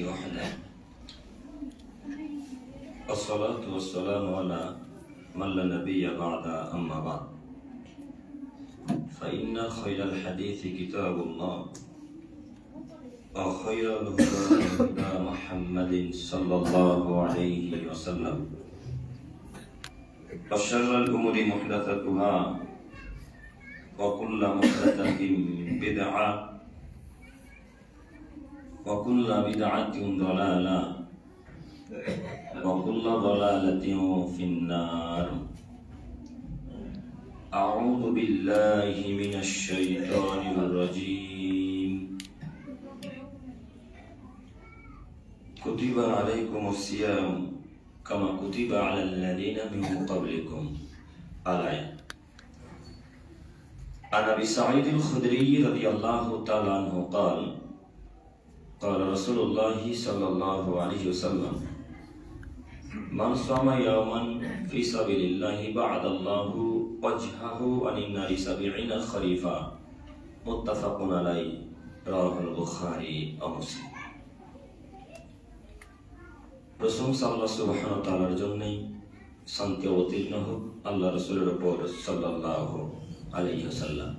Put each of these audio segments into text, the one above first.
وحده والصلاة والسلام على من لا نبي بعد أما بعد فإن خير الحديث كتاب الله وخير الهدى هدى محمد صلى الله عليه وسلم وشر الأمور محدثاتها وكل محدثة بدعة وكل بدعة ضلالة وكل ضلالة في النار. أعوذ بالله من الشيطان الرجيم. كتب عليكم الصيام كما كتب على الذين من قبلكم. الآية. عن أبي سعيد الخدري رضي الله تعالى عنه قال قال رسول الله صلى الله عليه وسلم من صام يوما في سبيل الله بعد الله وجهه عن النار 70 خريفا متفق عليه رواه البخاري ومسلم. প্রশংসা আল্লাহ সুবহানাহু ওয়া তাআলার জন্যই, শান্তি অবতীর্ণ হোক আল্লাহ রাসূলের উপর সাল্লাল্লাহু আলাইহি ওয়াসাল্লাম।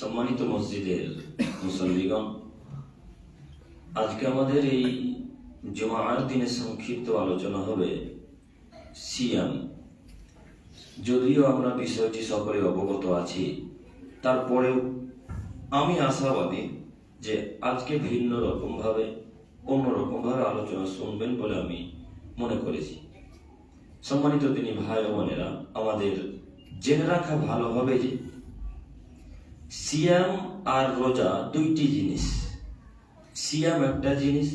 সম্মানিত মসজিদের মুসল্লিগণ, আজকে আমাদের এই জুমার দিনে সংক্ষিপ্ত আলোচনা হবে সিয়াম। যদিও আমরা বিষয়টি সকলে অবগত আছি, তারপরেও আমি আশাবাদী যে আজকে ভিন্ন রকম ভাবে অন্যরকম ভাবে আলোচনা শুনবেন বলে আমি মনে করেছি। সম্মানিত দিনী ভাই ও বোনেরা, আমাদের জেনে রাখা ভালো হবে যে সিয়াম আর রোজা দুইটি জিনিস। সিয়াম একটা জিনিস,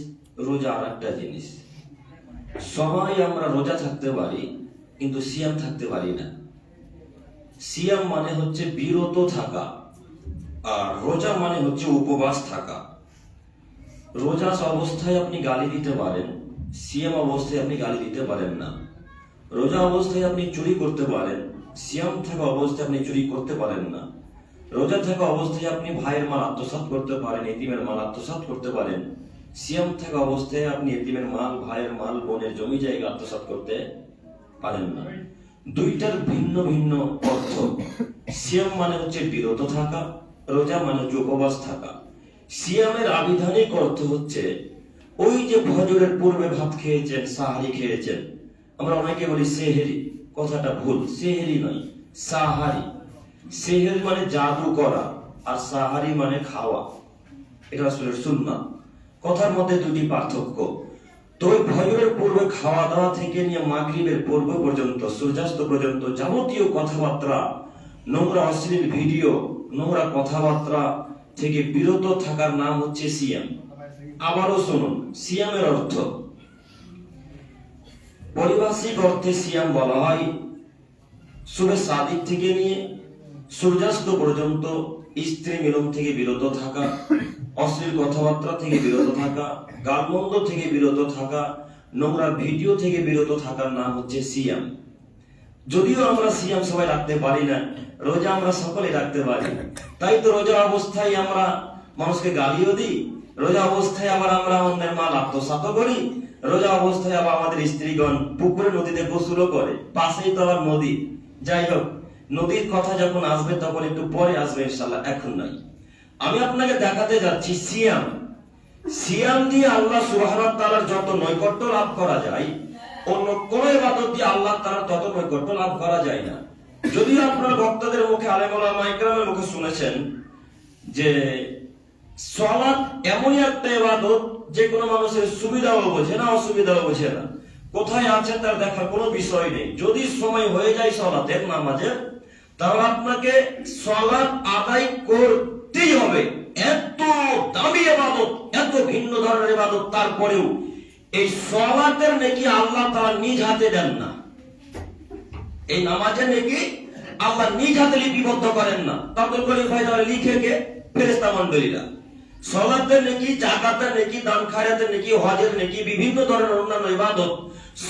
রোজা আর একটা জিনিস। সবাই আমরা রোজা থাকতে পারি, কিন্তু সিয়াম থাকতে পারি না। সিয়াম মানে হচ্ছে বিরত থাকা, আর রোজা মানে হচ্ছে উপবাস থাকা। রোজা অবস্থায় আপনি গালি দিতে পারেন, সিয়াম অবস্থায় আপনি গালি দিতে পারেন না। রোজা অবস্থায় আপনি চুরি করতে পারেন, সিয়াম থাকা অবস্থায় আপনি চুরি করতে পারেন না। রোজা থাকা অবস্থায় আপনি ভাইয়ের মাল আত্মসাৎ করতে পারেন, এতিমের মাল আত্মসাৎ করতে পারেন। সিয়াম থাকা অবস্থায় আপনি এতিমের মাল, ভাইয়ের মাল, বোনের জমি জায়গা আত্মসাৎ করতে পারেন না। দুইটার ভিন্ন ভিন্ন অর্থ। সিয়াম মানে হচ্ছে বিরত থাকা, রোজা মানে হচ্ছে উপবাস থাকা। সিয়ামের আবিধানিক অর্থ হচ্ছে ওই যে ফজরের পূর্বে ভাত খেয়েছেন, সাহারি খেয়েছেন। আমরা অনেকে বলি সেহেরি, কথাটা ভুল। সেহেরি নয়, সাহারি। সেহেরি মানে জাদু করা, আর সাহারি মানে খাওয়া। এটা আসলে সুন্নাত। কথার মধ্যে দুটি পার্থক্য। তো ওই ফজরের পূর্বে খাওয়া দাওয়া থেকে নিয়ে মাগরিবের পূর্ব পর্যন্ত, সূর্যাস্ত পর্যন্ত যাবতীয় কথাবার্তা, নোংরা অশ্লীল ভিডিও, নোংরা কথাবার্তা থেকে বিরত থাকার নাম হচ্ছে সিয়াম। আবারও শুনুন, সিয়ামের অর্থ পারিভাষিক অর্থে সিয়াম বলা হয় শুভে সাদিক থেকে নিয়ে সূর্যাস্ত পর্যন্ত স্ত্রী মিলন থেকে বিরত থাকা, অশ্লীল কথাবার্তা থেকে বিরত থাকা, গালমন্দ থেকে বিরত থাকা, নোংরা ভিডিও থেকে বিরত থাকার নাম হচ্ছে সিয়াম। যদিও আমরা সিয়াম সবাই রাখতে পারি না, রোজা আমরা সকলে রাখতে পারি। তাই তো রোজা অবস্থায় আমরা মানুষকে গালিও দিই, রোজা অবস্থায় আবার আমরা অন্যের মাল আত্মসাৎ করি, রোজা অবস্থায় আবার আমাদের স্ত্রীগণ পুকুরে নদীতে গোসলও করে। পাশেই তো আবার নদী। যাই হোক, নদীর কথা যখন আসবে তখন একটু পরে আসবে ইনশাআল্লাহ, এখন নাই। আমি আপনাকে দেখাতে যাচ্ছি সিয়াম। সিয়াম দিয়ে আল্লাহ সুবহানাহু ওয়া তাআলার যত নৈকট্য লাভ করা যায়, অন্য কোন ইবাদত দিয়ে আল্লাহ তাআলার তত নৈকট্য লাভ করা যায় না। যদিও আপনারা বক্তাদের মুখে, আলেম ওলামা ইকরামের মুখে শুনেছেন যে সালাত এমনই একটা ইবাদত যে কোনো মানুষের সুবিধাও বোঝে না, অসুবিধাও বোঝে না। কোথায় আছে তার দেখার কোনো বিষয় নেই। যদি সময় হয়ে যায় সালাতের, নামাজের, তাহলে আপনাকে সালাত আদায় করতেই হবে। এত দামি ইবাদত, এত ভিন্ন ধরনের ইবাদত, তারপরেও এই সালাতের নেকি আল্লাহ তাআলা নিজ হাতে দেন না। এই নামাজের নেকি আল্লাহ নিজ হাতে লিপিবদ্ধ করেন না। তাদের করে ভাই তাহলে লিখে কে? ফেরেশতা মণ্ডলীরা। সালাতের নেকি, যাকাতের নেকি, দান খায়রাতের নেকি, হজের নেকি, বিভিন্ন ধরনের অন্যান্য ইবাদত,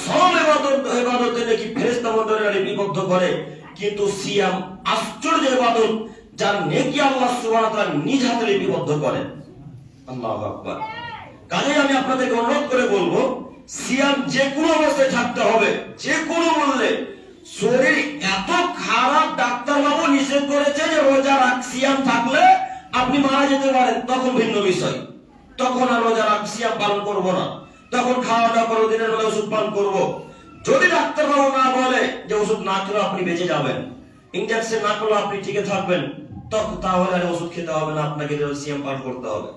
সব ইবাদতের নেকি ফেরেশতা মণ্ডলীরা লিপিবদ্ধ করে। কিন্তু সিয়াম আশ্চর্য ইবাদত, যার নেকি আল্লাহ সুবহানাহু ওয়া তাআলা নিজ হাতে লিপিবদ্ধ করেন। আল্লাহু আকবার। কাজে আমি আপনাদেরকে অনুরোধ করে বলবো, সিয়াম যে কোনো অবস্থায় থাকতে হবে, যে কোনো মূল্যে। শরীর এত খারাপ, ডাক্তারবাবু নিষেধ করেছে যে রোজা সিয়াম থাকলে আপনি মারা যেতে পারেন, তখন ভিন্ন বিষয়। তখন আর রোজা সিয়াম পালন করবো না, তখন খাওয়া দাওয়া করবো, দিনের বেলা ওষুধ পান করবো। যদি ডাক্তারবাবু না বলে যে ওষুধ না খেলে আপনি বেঁচে যাবেন, ইনজেকশন না করলে আপনি টিকে থাকবেন, তখন তাহলে আর ওষুধ খেতে হবে না, আপনাকে সিয়াম পালন করতে হবে।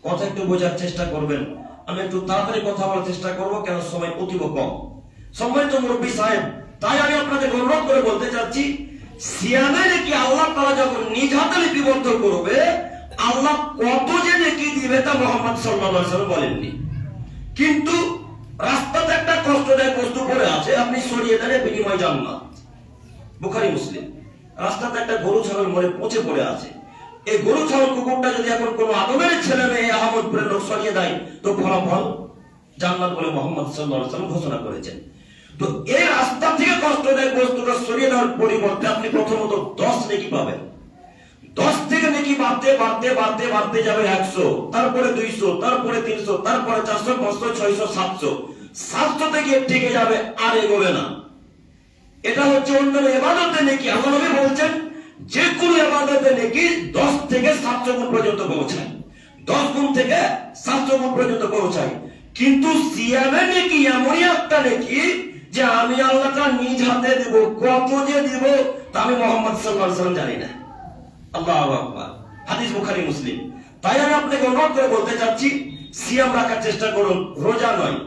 কথা একটু বোঝার চেষ্টা করবেন। আমি একটু তাড়াতাড়ি কথা বলার চেষ্টা করবো, কেন সময় অতীব কম। সম্মানিত মুরব্বী সাহেব, তাই আমি আপনাদের অনুরোধ করে বলতে চাচ্ছি, সিয়ামে নাকি আল্লাহ তাআলা যখন নিজ হাতে লিপিবদ্ধ করবে, আল্লাহ কত যে নেকি দিবে তা মুহাম্মদ সাল্লাল্লাহু আলাইহি ওয়াসাল্লাম বলেননি। কিন্তু রাস্তাতে একটা কষ্টদায়ক বস্তু পড়ে আছে, আপনি সরিয়ে দেন, বিনিময় জান্নাত। বুখারী মুসলিম। রাস্তাতে একটা গরু ছাগল মরে পচে পড়ে আছে। এই গরু ছাগল কুকুরটা যদি এখন কোন আদমের ছেলে মেয়ে আহমদপুরের লোক সরিয়ে দেয়, তো ফলাফল জান্নাত বলে মুহাম্মদ সাল্লাল্লাহু আলাইহি ওয়াসাল্লাম ঘোষণা করেছেন। তো এই রাস্তা থেকে কষ্টদায়ক বস্তুটা সরিয়ে দেওয়ার পরিবর্তে আপনি প্রথমত 10 নেকি পাবেন। 10 থেকে নেকি বাড়তে বাড়তে বাড়তে বাড়তে যাবে 100, তারপরে 200, তারপরে 300, তারপরে 400, 500, 600, 700। 700 থেকে ঠেকে যাবে, আর এগোবে না। এটা হচ্ছে অন্যান্য ইবাদতে নেকি। আল্লাহ নবী বলছেন, যে কোনো ইবাদতে নেকি 10 থেকে 700 গুণ পর্যন্ত পৌঁছায়। 10 গুণ থেকে 700 গুণ পর্যন্ত পৌঁছায়। কিন্তু সিয়ামে নেকি এমনই একটা নেকি যে আমি আল্লাহ তাআলা নিজ হাতে দেব, কত যে দিব তা আমি মুহাম্মদ সাল্লাল্লাহু আলাইহি ওয়াসাল্লাম জানি না। আল্লাহু আকবার। হাদিস বুখারী মুসলিম। তাই আমি আপনাকে অনুরোধ করে বলতে চাচ্ছি, সিয়াম রাখার চেষ্টা করুন, রোজা নয়।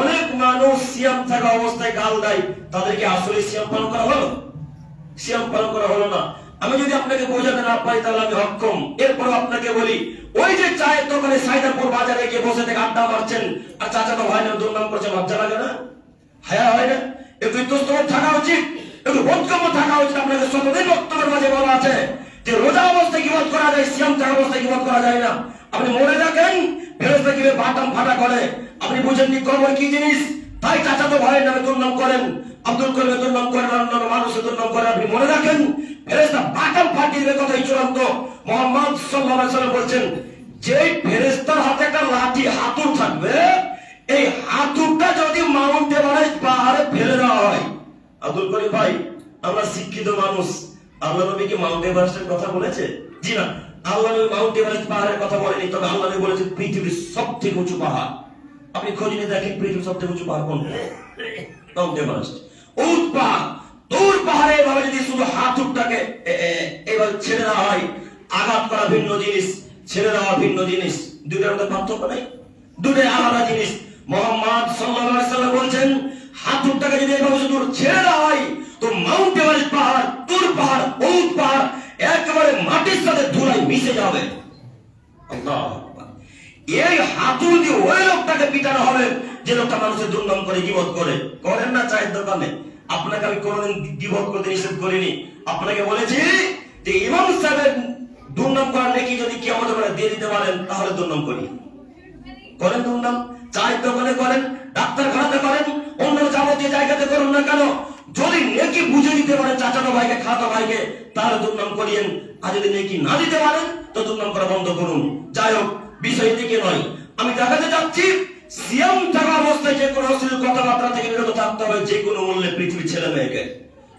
অনেক মানুষ সিয়াম থাকা অবস্থায় গাল দেয়, তাদেরকে আসলে সিয়াম পালন করা হলো? সিয়াম পালন করা হলো না। আমি যদি আপনাকে বোঝাতে না পারি তাহলে আমি অক্ষম। এরপর আপনাকে বলি, ওই যে চায়ের দোকানে সাইদাপুর বাজারে গিয়ে বসে থেকে আড্ডা মারছেন আর চাচাতো ভাইরা দুর্নাম করছে, লজ্জা লাগে না? হায়া হয় না? একটু ইতস্তত থাকা উচিত, একটু বোধগম্য থাকা উচিত। আপনাকে শতদিন বক্তব্যের মাঝে বলা আছে যে রোজা অবস্থায় কিভাবে করা যায়, সিয়াম থাকা অবস্থায় কিভাবে করা যায় না। আপনি মনে রাখেন, ফেরেশতা কিভাবে বাটাম ফাটা করে। আপনি বুঝেননি কবর কি জিনিস, তাই চাচাতো ভাইয়ের নামে দুর্নাম করেন, আব্দুল করিমের দুর্নাম করেন, অন্যান্য মানুষের দুর্নাম করেন। আপনি মনে রাখেন, ফেরেশতা বাটাম ফাটিয়ে দেবে, কথাই চূড়ান্ত। মুহাম্মদ সাল্লাল্লাহু আলাইহি ওয়াসাল্লাম বলছেন, যে ফেরেশতার হাতে একটা লাঠি হাতুড় থাকবে, এই হাতুড়টা যদি মাউন্ট এভারেস্ট পাহাড়ে ফেলে দেওয়া হয়। আব্দুল করিম ভাই, আমরা শিক্ষিত মানুষ, আল্লাহ নবী কি মাউন্ট এভারেস্টের কথা বলেছে? জি না, আল্লাহ নবী মাউন্ট এভারেস্ট পাহাড়ের কথা বলেনি। তবে আল্লাহ নবী বলেছে পৃথিবীর সবথেকে উঁচু পাহাড়। আপনি খোঁজ নিয়ে দেখেন পৃথিবীর সবথেকে উঁচু পাহাড় কোনটা? Mount Everest. উট পাহাড়, দূর পাহাড়ে এভাবে যদি শুধু হাতুড়টাকে এভাবে ছেড়ে দেওয়া হয়, আঘাত করা ভিন্ন জিনিস, ছেড়ে দেওয়া ভিন্ন জিনিস, দুইটার মধ্যে পার্থক্য নেই, দুটোই আলাদা জিনিস। মুহাম্মদ সাল্লাল্লাহু আলাইহি ওয়াসাল্লাম বলেন, হাতুড়টাকে যদি এভাবে শুধু ছেড়ে দেওয়া হয়, তো মাউন্ট এভারেস্ট পাহাড়, তুর পাহাড়, উট পাহাড় একেবারে মাটির সাথে ধুলায় মিশে যাবে। আল্লাহু আকবার। এই হাতুড় দিয়ে ওই লোকটাকে পিটানো হবে যে লোকটা মানুষের দুর্নাম করে, গীবত করে। করেন না চায়ের দোকানে? আপনাকে আমি কোনোদিন গীবত করতে নিষেধ করিনি। আপনাকে বলেছি যে ইমাম সাহেবের দুর্নাম করার নেকি যদি কিয়ামতের পরে দিয়ে দিতে পারেন, তাহলে দুর্নাম করি। করেন দুর্নাম? চায়ের দোকানে করেন, ডাক্তারখানাতে করেন, অন্য যাবতীয় জায়গাতে করুন না কেন? যদি নেকি বুঝে দিতে পারেন চাচাতো ভাইকে, খাতো ভাইকে, তাহলে দুর্নাম করিয়েন। আর যদি নেকি না দিতে পারেন, তো দুর্নাম করা বন্ধ করুন। যাই হোক, বিষয় দিকে নয়, আমি দেখাতে চাচ্ছি, সিয়াম থাকা অবস্থায় যে কোনো অশ্লীল কথাবার্তা থেকে বিরত থাকতে হবে, যে কোনো মূল্যে পৃথিবীর ছেলে মেয়েকে।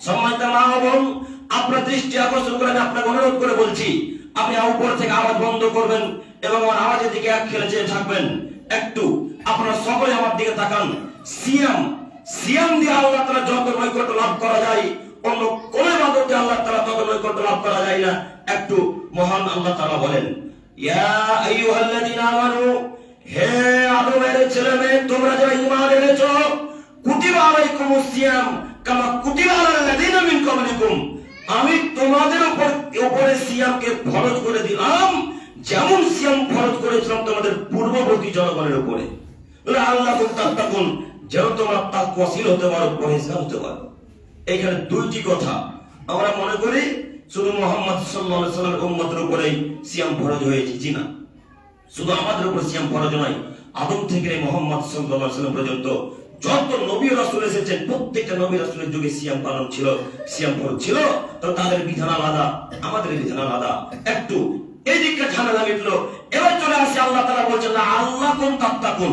সম্মানিত মা ও বোন, আপনার দৃষ্টি আকর্ষণ করে আমি আপনাকে অনুরোধ করে বলছি, আপনি উপর থেকে আওয়াজ বন্ধ করবেন এবং আমার আওয়াজের দিকে এক খেলে চেয়ে থাকবেন। একটু আপনারা সকলে আমার দিকে তাকান। সিয়াম দিয়ে আল্লাহ তাআলা যত নৈকট্য লাভ করা যায়, অন্য কোন ইবাদতে আল্লাহ তাআলা তত নৈকট্য লাভ করা যায় না। একটু মহান আল্লাহ তাআলা বলেন, ইয়া আইয়ুহাল্লাযীনা আমানু, হে আদমের ছেলে মেয়ে, তোমরা যারা ঈমান এনেছো, কুতিবা আলাইকুমুস সিয়াম কামা কুতিবা আলাল্লাযীনা মিন ক্বাবলিকুম, আমি তোমাদের উপরে সিয়ামকে ফরজ করে দিলাম, যেমন সিয়াম ফরজ করেছিলাম তোমাদের পূর্ববর্তী জনগণের উপরে। আল্লাহুম তাত্তাকুন, যেন তোমরা তাকওয়াশীল হতে পারো, পরহেজগার হতে পারো। এখানে দুইটি কথা। আমরা মনে করি শুধু মুহাম্মদ সাল্লাল্লাহু আলাইহি ওয়াসাল্লামের উম্মতের উপরেই সিয়াম ফরজ হয়েছে। জি না, শুধু আমাদের উপর সিয়াম ফরজ নয়, আদম থেকে মুহাম্মদ সাল্লাল্লাহু আলাইহি ওয়াসাল্লাম পর্যন্ত যত নবী রাসূল এসেছেন, প্রত্যেকটা নবী রাসূলের যুগে সিয়াম পালন ছিল, সিয়াম ফরজ ছিল। তো তাদের বিধান আলাদা, আমাদের বিধান আলাদা। একটু এই দিকটা ঝামেলা মিটলো। এবার চলে আসি আল্লাহ তাআলা বলছেন আল্লাহ কোন তাত্তাকুন,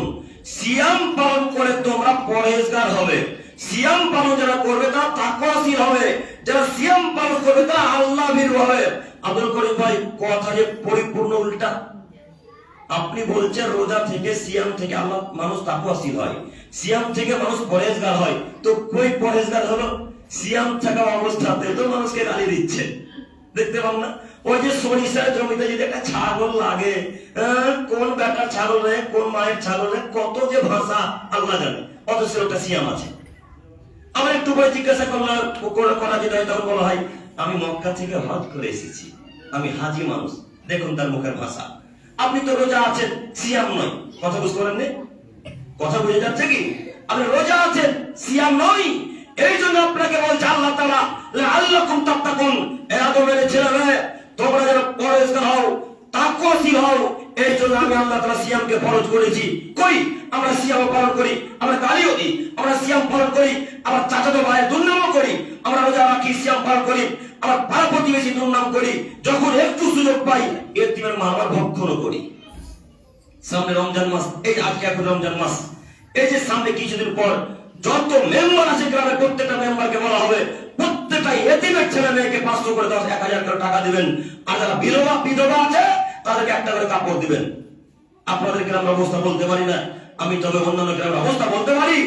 সিয়াম পালন করে তোমরা পরহেজগার হবে। সিয়াম পালন যারা করবে তারা তাকওয়াশীল হবে, যারা সিয়াম পালন করবে তারা আল্লাহ ভীরু হবে। আব্দুল করিম ভাই, কথা যে পরিপূর্ণ উল্টা। আপনি বলছেন রোজা থেকে সিয়াম থেকে আল্লাহ মানুষ তাকওয়াশীল হয়, সিয়াম থেকে মানুষ পরহেজগার হয়। তো কই পরহেজগার হলো? সিয়াম থাকা অবস্থাতে তো মানুষকে গালি দিচ্ছে, দেখতে পান না? ওই যে সরিষার জমিতে যদি একটা ছাগল লাগে, কোন বেটার ছাগল রে, কোন মায়ের ছাগল রে, কত যে ভাষা আল্লাহ জানে, অথচ ওটা সিয়াম আছে। আমার একটু পরে জিজ্ঞাসা করা যেটা হয়, তখন বলা হয় আমি মক্কা থেকে হজ করে এসেছি, আমি হাজি মানুষ। দেখুন তার মুখের ভাষা। আপনি তো রোজা আছেন, সিয়াম নয়। কথা বুঝতে পারেননি? কথা বুঝে যাচ্ছে কি? আপনি রোজা আছেন, সিয়াম নয়। এই জন্য আপনাকে বলছে আল্লাহ তাআলা লাআল্লাকুম তাত্তাকুন, এ আদমের ছেলেরা তোমরা যেন পরহেজগার হও, তাকওয়াশীল হও। এই জন্য আমি আল্লাহ তাআলা সিয়ামকে ফরজ করেছি। কই আমরা সিয়াম পালন করি, আমরা গালিও দিই, আমরা সিয়াম পালন করি, আবার চাচাতো ভাইয়ের দুর্নামও করি, আমরা রোজা রাখি, সিয়াম পালন করি, আবার পাড়া প্রতিবেশী দুর্নাম করি, যখন একটু সুযোগ পাই এতিমের মা আমার ভক্ষণও করি। সামনে রমজান মাস, এই আজকে এখন রমজান মাস, এই যে সামনে কিছুদিন পর যত মেম্বার আছে গ্রামে প্রত্যেকটা মেম্বারকে বলা হবে প্রত্যেকটা এতিমের ছেলে মেয়েকে 500 করে 10,000 করে টাকা দিবেন, আর যারা বিধবা আছে তাদেরকে একটা করে কাপড় দিবেন। আপনাদের গ্রামের অবস্থা বলতে পারি না, আমি তবে অন্যান্য গ্রামের অবস্থা বলতে পারি।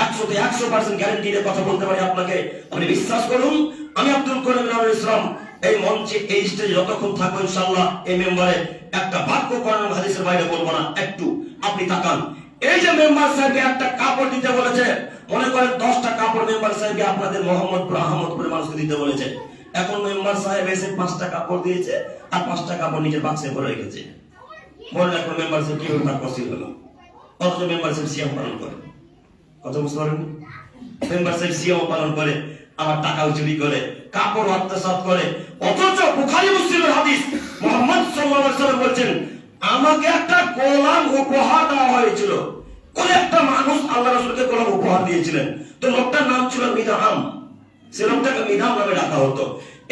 100% গ্যারান্টি দিয়ে কথা বলতে পারি আপনাকে। আপনি বিশ্বাস করুন, আমি আব্দুল করিম ইসলাম এই মঞ্চে এই স্টেজে যতক্ষণ থাকবো ইনশাআল্লাহ এই মেম্বারে একটা বাক্য কোরআন হাদিসের বাইরে বলবো না। একটু আপনি তাকান, এই যে মেম্বার সাহেবকে একটা কাপড় দিতে বলেছে, মনে করেন 10টা কাপড় মেম্বার সাহেবকে আপনাদের মোহাম্মদপুর আহমদপুরের মানুষকে দিতে বলেছে। এখন মেম্বার সাহেব এসে 5টা কাপড় দিয়েছে আর 5টা কাপড় নিজের বাক্সে ভরে রেখেছে। মনে রাখুন মেম্বার সাহেব কিভাবে তাকওয়াশীল হলো, অথচ মেম্বার সাহেব সিয়াম পালন করে। কথা বুঝতে পারেন? মেম্বার সাহেব সিয়াম পালন করে, আমার টাকাও চুরি করে, কাপড় আত্মসাৎ করে, অথচ বুখারী মুসলিমের হাদিস মুহাম্মদ সাল্লাল্লাহু আলাইহি ওয়াসাল্লাম বলেন আমাকে একটা গোলাম উপহার দেওয়া হয়েছিল। কোন একটা মানুষ আল্লাহ রাসূলকে গোলাম উপহার দিয়েছিলেন, তো লোকটার নাম ছিল মিদহাম। সে লোকটাকে মিদহাম নামে ডাকা হতো।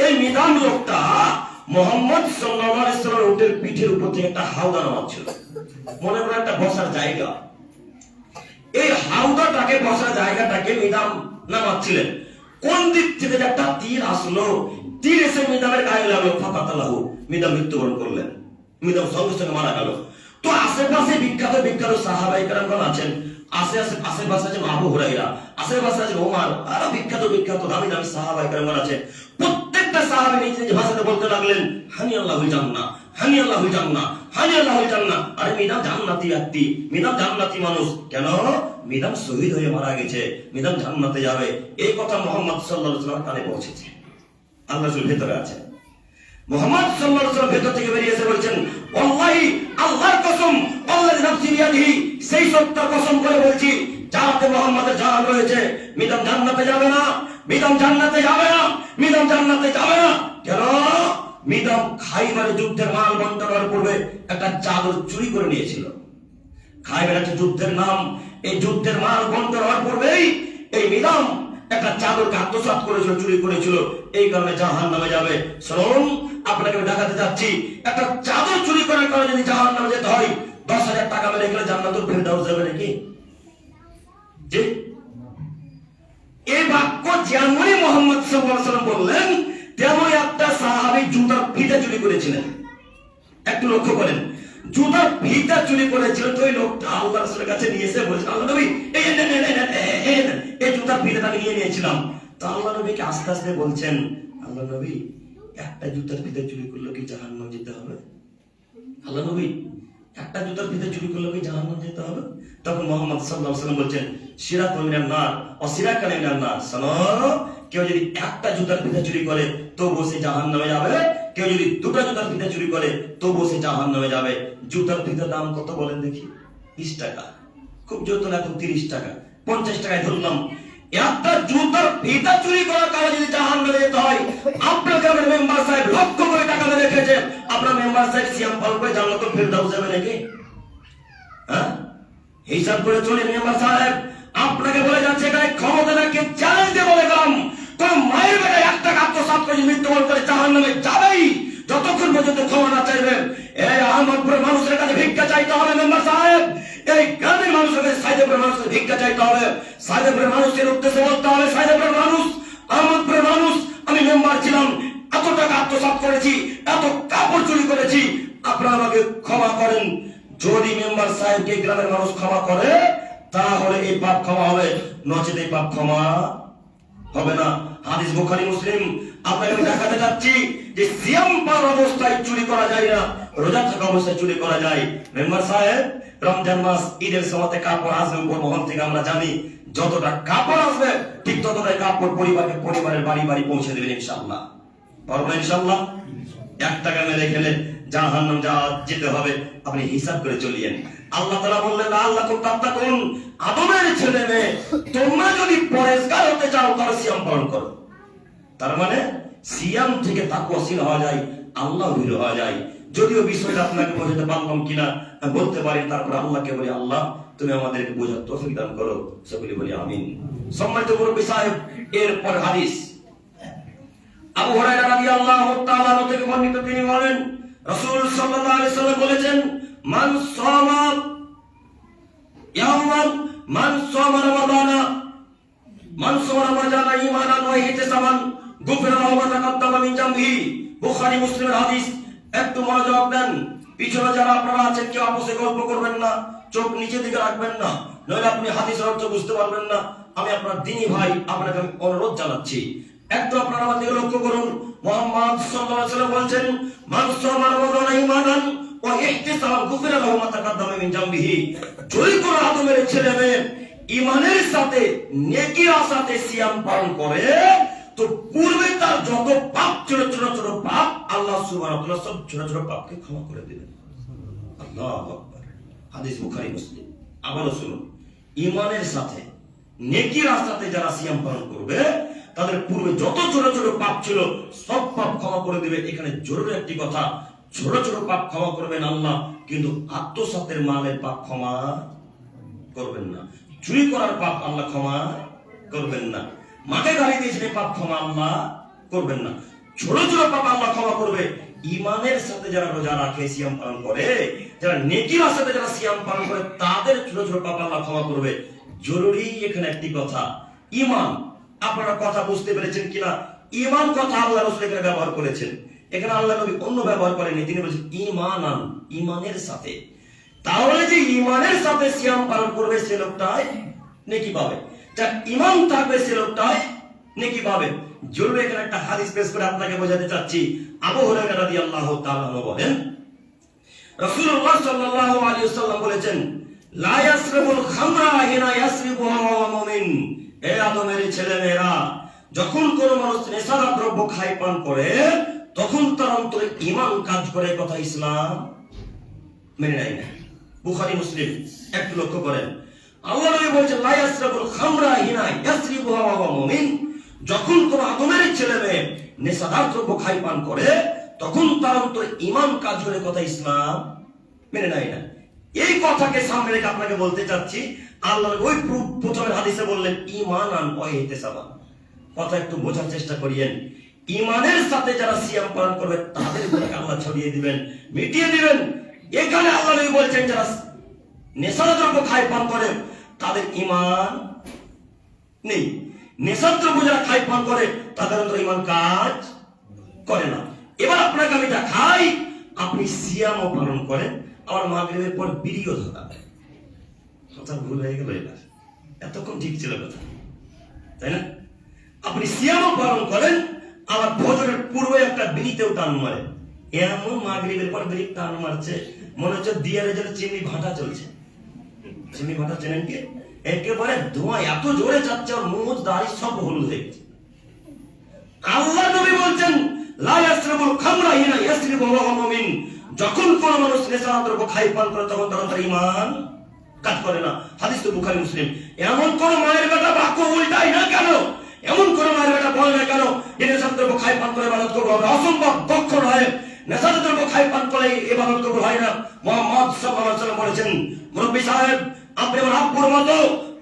এই মিদহাম লোকটা মুহাম্মদ সাল্লাল্লাহু আলাইহি ওয়াসাল্লামের উটের পিঠের উপর থেকে একটা হাওদা নামাচ্ছিল, মনে করেন একটা বসার জায়গা। এই হাওদাটাকে বসার জায়গাটাকে মিদহাম নামাচ্ছিলেন। কোন দিক থেকে একটা তীর আসলো, তীর এসে মিদহামের গায়ে লাগলো, ফাকাতালাহু, মিদহাম মৃত্যুবরণ করলেন, মিদহাম সঙ্গে সঙ্গে মারা গেল। তো আশেপাশে বিখ্যাত সাহাবায়ে কেরাম আছেন, আশেপাশে আছেন আবু হুরায়রা, আশেপাশে আছেন ওমর, আরো বিখ্যাত দামি সাহাবায়ে কেরাম আছেন। প্রত্যেকটা সাহাবী নিজ নিজ ভাষাতে বলতে লাগলেন হানি আল্লাহুল জান্নাহ, হানি আল্লাহুল জান্নাহ, হানি আল্লাহুল জান্নাহ। আরে মিদহাম জান্নাতি ব্যক্তি, মিদহাম জান্নাতি মানুষ। কেন? মিদহাম শহীদ হয়ে মারা গেছে, মিদহাম জান্নাতে যাবে। এই কথা মুহাম্মদ সাল্লাল্লাহু আলাইহি ওয়াসাল্লাম কানে পৌঁছেছে। আল্লাহ রাসূল ভেতরে আছেন, মুহাম্মদ সাল্লাল্লাহু আলাইহি ওয়াসাল্লাম ভেতর থেকে বেরিয়ে এসে বলেছেন ওয়াল্লাহি, আল্লাহর কসম, আল্লাহর নাফসি বিয়াদিহি, সেই সত্যের কসম করে বলছি যাতে মুহাম্মাদের জান রয়েছে, মিদহাম জান্নাতে যাবে না, মিদহাম জান্নাতে যাবে না, মিদহাম জান্নাতে যাবে না। কেন? মিদহাম খাইবারের যুদ্ধের মাল বন্টনের পূর্বে একটা চাদর চুরি করে নিয়েছিল। খাইবার একটা যুদ্ধের নাম, এই যুদ্ধের মাল বন্টন হওয়ার পূর্বেই এই মিদহাম একটা চাদরকে আত্মসাৎ করেছিল, চুরি করেছিল, এই কারণে জাহান্নামে যাবে। শুনুন, আপনাকে আমি দেখাতে যাচ্ছি, একটা চাদর চুরি করার কারণে যদি জাহান্নামে যেতে হয়, 10,000 টাকা মেরে গেলে জান্নাতুল ফেরদাউস যাবে নাকি? জি, এই বাক্য যেমনই মুহাম্মদ সাল্লাল্লাহু আলাইহি ওয়াসাল্লাম বললেন, তেমনই একটা সাহাবী জুতার ফিতা চুরি করেছিলেন। একটু লক্ষ্য করেন, জুতার ফিতা চুরি করেছিলেন। তো ওই লোকটা আল্লাহ রাসূলের কাছে নিয়ে এসে বলছে আল্লাহ নবী, এই জুতার ফিতাটা আমি নিয়ে নিয়েছিলাম। তো আল্লাহ নবীকে আস্তে আস্তে বলছেন আল্লাহ নবী, একটা জুতার ফিতা চুরি করলে কি জাহান্নামে যেতে হবে? আল্লাহ নবী, একটা জুতার ফিতা চুরি করলে কি জাহান্নামে যেতে হবে? তখন মুহাম্মদ সাল্লাল্লাহু আলাইহি ওয়াসাল্লাম বলছেন শিরাকুন মিনান নার ওয়া সিরাকান মিনান নার। শোনো, কেউ যদি একটা জুতার ফিতা চুরি করে তবুও সে জাহান্নামে যাবে, কেউ যদি দুটো জুতার ফিতা চুরি করে তবুও সে জাহান্নামে যাবে। জুতার ফিতার দাম কত বলেন দেখি? 20 টাকা। খুব জোর তো এখন 30 টাকা, 50 টাকায় ধরলাম। একটা জুতার ফিতা চুরি করার কারণে যদি জাহান্নামে যেতে হয়, আপনার গ্রামের মেম্বার সাহেব লক্ষ করে টাকা দিয়ে রেখেছে, আপনার মেম্বার সাহেব সিয়াম পালন করে জান্নাতুল ফেরদাউস যাবে নাকি? হ্যাঁ, হিসাব করে চলে মেম্বার সাহেব। আপনাকে বলে যাচ্ছে এখানে ক্ষমতাটাকে চ্যালেঞ্জ দিয়ে বলে গেলাম, কোন মায়ের বেটা 1 টাকা আত্মসাৎ করে মৃত্যুবরণ করে জাহান্নামে যাবেই, যতক্ষণ পর্যন্ত ক্ষমা না চাইবেন, এই আহমদপুরের মানুষের কাছে ভিক্ষা চাইতে হবে। মেম্বার সাহেব, এই গ্রামের মানুষের কাছে, সাইদেপুরের মানুষের ভিক্ষা চাইতে হবে। সাইদেপুরের মানুষের উদ্দেশ্যে বলতে হবে, সাইদেপুরের মানুষ, আহমদপুরের মানুষ, আমি মেম্বার ছিলাম, এত টাকা আত্মসাৎ করেছি, এত কাপড় চুরি করেছি, আপনারা আমাকে ক্ষমা করেন। যদি মেম্বার সাহেবকে গ্রামের মানুষ ক্ষমা করে, তাহলে এই পাপ ক্ষমা হবে, নচেত এই পাপ ক্ষমা হবে না। হাদিস বুখারী মুসলিম। আপনাকে আমি দেখাতে যাচ্ছি যে সিয়াম পালন অবস্থায় চুরি করা যায় না, রোজা থাকা অবস্থায় চুরি করা যায়। মেম্বার সাহেব, রমজান মাস, ঈদের সময়তে কাপড় আসবে উপর মহল থেকে, আমরা জানি যতটা কাপড় আসবে ঠিক ততটাই কাপড় পরিবারের বাড়ি বাড়ি পৌঁছে দেবেন ইনশাআল্লাহ। পারবেন ইনশাআল্লাহ? 1 টাকা মেরে খেলে জাহান্নাম যেতে হবে, আপনি হিসাব করে চলিয়েন। আল্লাহ তাআলা বললেন, আল্লাহকুম তাত্তাকুন, আদমের ছেলে মেয়ে, তোমরা যদি পরেজগার হতে চাও তাহলে সিয়াম পালন করো। তার মানে সিয়াম থেকে তাকওয়াশীল হওয়া যায়, আল্লাহ ভীরু হওয়া যায়। যদিও বিষয়টা আপনাকে বোঝাতে পারলাম কিনা বলতে পারি, তারপর আল্লাহকে বলি, আল্লাহ তুমি আমাদেরকে বোঝার তৌফিক দান করো। সকলে বলি আমিন। সম্মানিত মুরব্বী সাহেব, এরপর হাদিস আবু হুরায়রা রাদিয়াল্লাহু তাআলা থেকে বর্ণিত, তিনি বলেন রাসূল সাল্লাল্লাহু আলাইহি ওয়াসাল্লাম বলেছেন, মান সামা ইয়াওমান, মান সামা রমাদানা, মান সামা রমাদানা ঈমানান ওয়া ইহতিসাবান গুফিরা লাহু মা তাকাদ্দামা মিন জামবিহি। বুখারী মুসলিমের হাদিস। একটু মনোযোগ দেন, পিছনে যারা আপনারা আছেন কেউ আপোসে গল্প করবেন না, চোখ নিচে দিকে রাখবেন না, নইলে আপনি হাদিসের অর্থ বুঝতে পারবেন না। আমি আপনার দ্বীনী ভাই, আপনাকে আমি অনুরোধ জানাচ্ছি, একটু আপনারা আমার দিকে লক্ষ্য করুন। মুহাম্মদ সাল্লাল্লাহু আলাইহি ওয়াসাল্লাম বলেন, মান সামা রমাদানা ঈমানান ওয়া ইহতিসাবান গুফিরা লাহু মা তাকাদ্দামা মিন জামবিহি। যদি কোন আদমের ছেলে মেয়ে ঈমানের সাথে নেকির আশাতে সিয়াম পালন করে, তো পূর্বে তার যত পাপ, ছোট ছোট ছোট পাপ, আল্লাহ সুবহানাহু ওয়া তাআলা সব ছোট ছোট পাপকে ক্ষমা করে দিবেন। আল্লাহু আকবার। হাদিস বুখারী মুসলিম। আবারো শুনুন, ঈমানের সাথে নেকির আশাতে যারা সিয়াম পালন করবে, তাদের পূর্বে যত ছোট ছোট পাপ ছিল সব পাপ ক্ষমা করে দিবে। এখানে জরুরি একটি কথা, ছোট ছোট পাপ ক্ষমা করবেন আল্লাহ, কিন্তু আত্মসাতের মালের পাপ ক্ষমা করবেন না। চুরি করার পাপ আল্লাহ ক্ষমা করবেন না। মাঠে গাড়ি দিয়েছেন, পাপ ক্ষমা আল্লাহ করবেন না। ছোট ছোট পাপ আল্লাহ ক্ষমা করবে। ঈমানের সাথে যারা রোজা রাখে, সিয়াম পালন করে, যারা নেকির আশাতে যারা সিয়াম পালন করে, তাদের ছোট ছোট পাপ আল্লাহ ক্ষমা করবে। জরুরি এখানে একটি কথা, ঈমান। আপনারা কথা বুঝতে পেরেছেন কিনা? ঈমান কথা আল্লাহ রাসূল এখানে ব্যবহার করেছেন, এখানে আল্লাহ নবী অন্য ব্যবহার করেননি। তিনি বলেছেন ঈমানান, ঈমানের সাথে। তাহলে যে ঈমানের সাথে সিয়াম পালন করবে সে লোকটাই নেকি পাবে, যার ঈমান থাকবে সে লোকটাই নেকি পাবে। জরুরি এখানে একটা হাদিস পেশ করে আপনাকে বোঝাতে চাচ্ছি। আবু হুরায়রা রাদিয়াল্লাহু তাআলা বলেন, রাসূলুল্লাহ সাল্লাল্লাহু আলাইহি ওয়াসাল্লাম বলেছেন, লা ইয়াসরিবুল খামরা হিনা ইয়াসরিবুহা ওয়া মুমিন। হে আদমের ছেলেমেয়েরা, যখন কোন মানুষ নেশাদার দ্রব্য খায় পান করে, তখন তার অন্তরে ঈমান কাজ করে, কথা ইসলাম মেনে নেয় না। বুখারী মুসলিম। একটু লক্ষ্য করেন, আল্লাহ নবী বলেছেন, লা ইয়াসরিবুল খামরা হিনা ইয়াসরিবুহা ওয়া মুমিন। যখন কোন আদমের ছেলে মেয়ে নেশাদার দ্রব্য খায় পান করে, তখন তার অন্তরে ঈমান কাজ করে, কথা ইসলাম মেনে নেয় না। এই কথাকে সামনে রেখে আপনাকে বলতে চাচ্ছি, আল্লাহ ওই প্রথমের হাদিসে বললেন ঈমানান ওয়া ইহতিসাবান। কথা একটু বোঝার চেষ্টা করিয়েন। ঈমানের সাথে যারা সিয়াম পালন করবে, তাদের উপরে আল্লাহ ছড়িয়ে দিবেন, মিটিয়ে দিবেন। এখানে আল্লাহ নবী বলছেন, যারা নেশাদার দ্রব্য খায় পান করে, তাদের ঈমান নেই। নেশাদার দ্রব্য যারা খায় পান করে, তাদের অন্তরে ঈমান কাজ করে না। এবার আপনাকে আমি দেখাই, আপনি সিয়ামও পালন করেন, আবার মাগরিবের পর বিড়িও ধরাবেন। কথা ভুল হয়ে গেল, এবার এতক্ষণ ঠিক ছিল কথা, তাই না? আপনি সিয়ামও পালন করেন, আবার ফজরের পূর্বে একটা বিড়িতেও টান মারেন। এমন মাগরিবের পর বিড়ি টান মারছে, মনে হচ্ছে দিয়ারে যেন চিনি ভাটা চলছে। চিনি ভাটা চেনেন কি? একেবারে ধোঁয়া এত জোরে যাচ্ছে, আর মুখ দাড়ি সব হলুদ হয়ে গেছে। আল্লাহ নবী বলছেন, লা ইয়াসরিবুল খামরা হিনা ইয়াসরিবুহা ওয়া মুমিন। যখন কোন মানুষ নেশাদার দ্রব্য খায় পান করে, তখন তার ঈমান কাজ করে না। হাদিস তো বুখারী মুসলিম। এমন কোন মায়ের বেটা বাক্য উল্টায় না কেন? এমন কোন মায়ের বেটা বলে না কেন যে নেশাদার দ্রব্য খায় পান করে ইবাদত করবো? অসম্ভব, পক্ষ নয়। নেশাদার দ্রব্য খায় পান করে ইবাদত কবুল হয় না। মুহাম্মদ সাল্লাল্লাহু আলাইহি ওয়াসাল্লাম বলেছেন, মুরব্বী সাহেব, আপনি আমার আব্বুর মতো,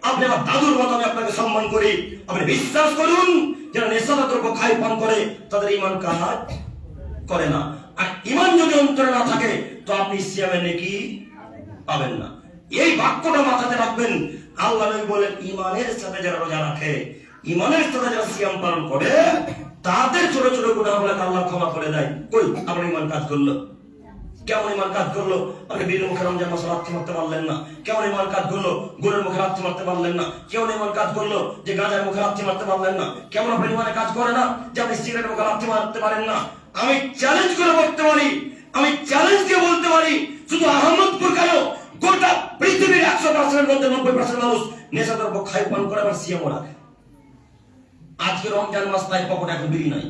আপনি আমার দাদুর মতো, আমি আপনাকে সম্মান করি। আপনি বিশ্বাস করুন, যারা নেশাদার দ্রব্য খায় পান করে, তাদের ঈমান কাজ করে না। আর ঈমান যদি অন্তরে না থাকে তো আপনি সিয়ামের নেকি পাবেন না। এই বাক্যটা মাথাতে রাখবেন। আল্লাহ নবী বলেন ঈমানের সাথে যারা রোজা রাখে, ঈমানের সাথে যারা সিয়াম পালন করে, তাদের ছোট ছোট গুনাহগুলোকে আল্লাহ ক্ষমা করে দেয়। কই আপনার ঈমান কাজ করলো? কেমন ঈমান কাজ করলো? আপনি বীরের মুখে রমজান মাসে লাথি মারতে পারলেন না। কেমন ঈমান কাজ করলো? গুড়ের মুখে লাথি মারতে পারলেন না। কেমন ঈমান কাজ করলো? যে গাঁজার মুখে লাথি মারতে পারলেন না। কেমন আপনার ঈমানে কাজ করে না যে আপনি সিগারেটের মুখে লাথি মারতে পারেন না? আমি চ্যালেঞ্জ করে বলতে পারি, আমি চ্যালেঞ্জ দিয়ে বলতে পারি, শুধু আহমদপুর কেন, গোটা পৃথিবীর 100% মধ্যে 90% মানুষ নেশা দ্রব্য খায়, পান করে, আবার সিয়াম রাখে। আজকে রমজান মাস, তাই পকেটে এখন বিড়ি নাই।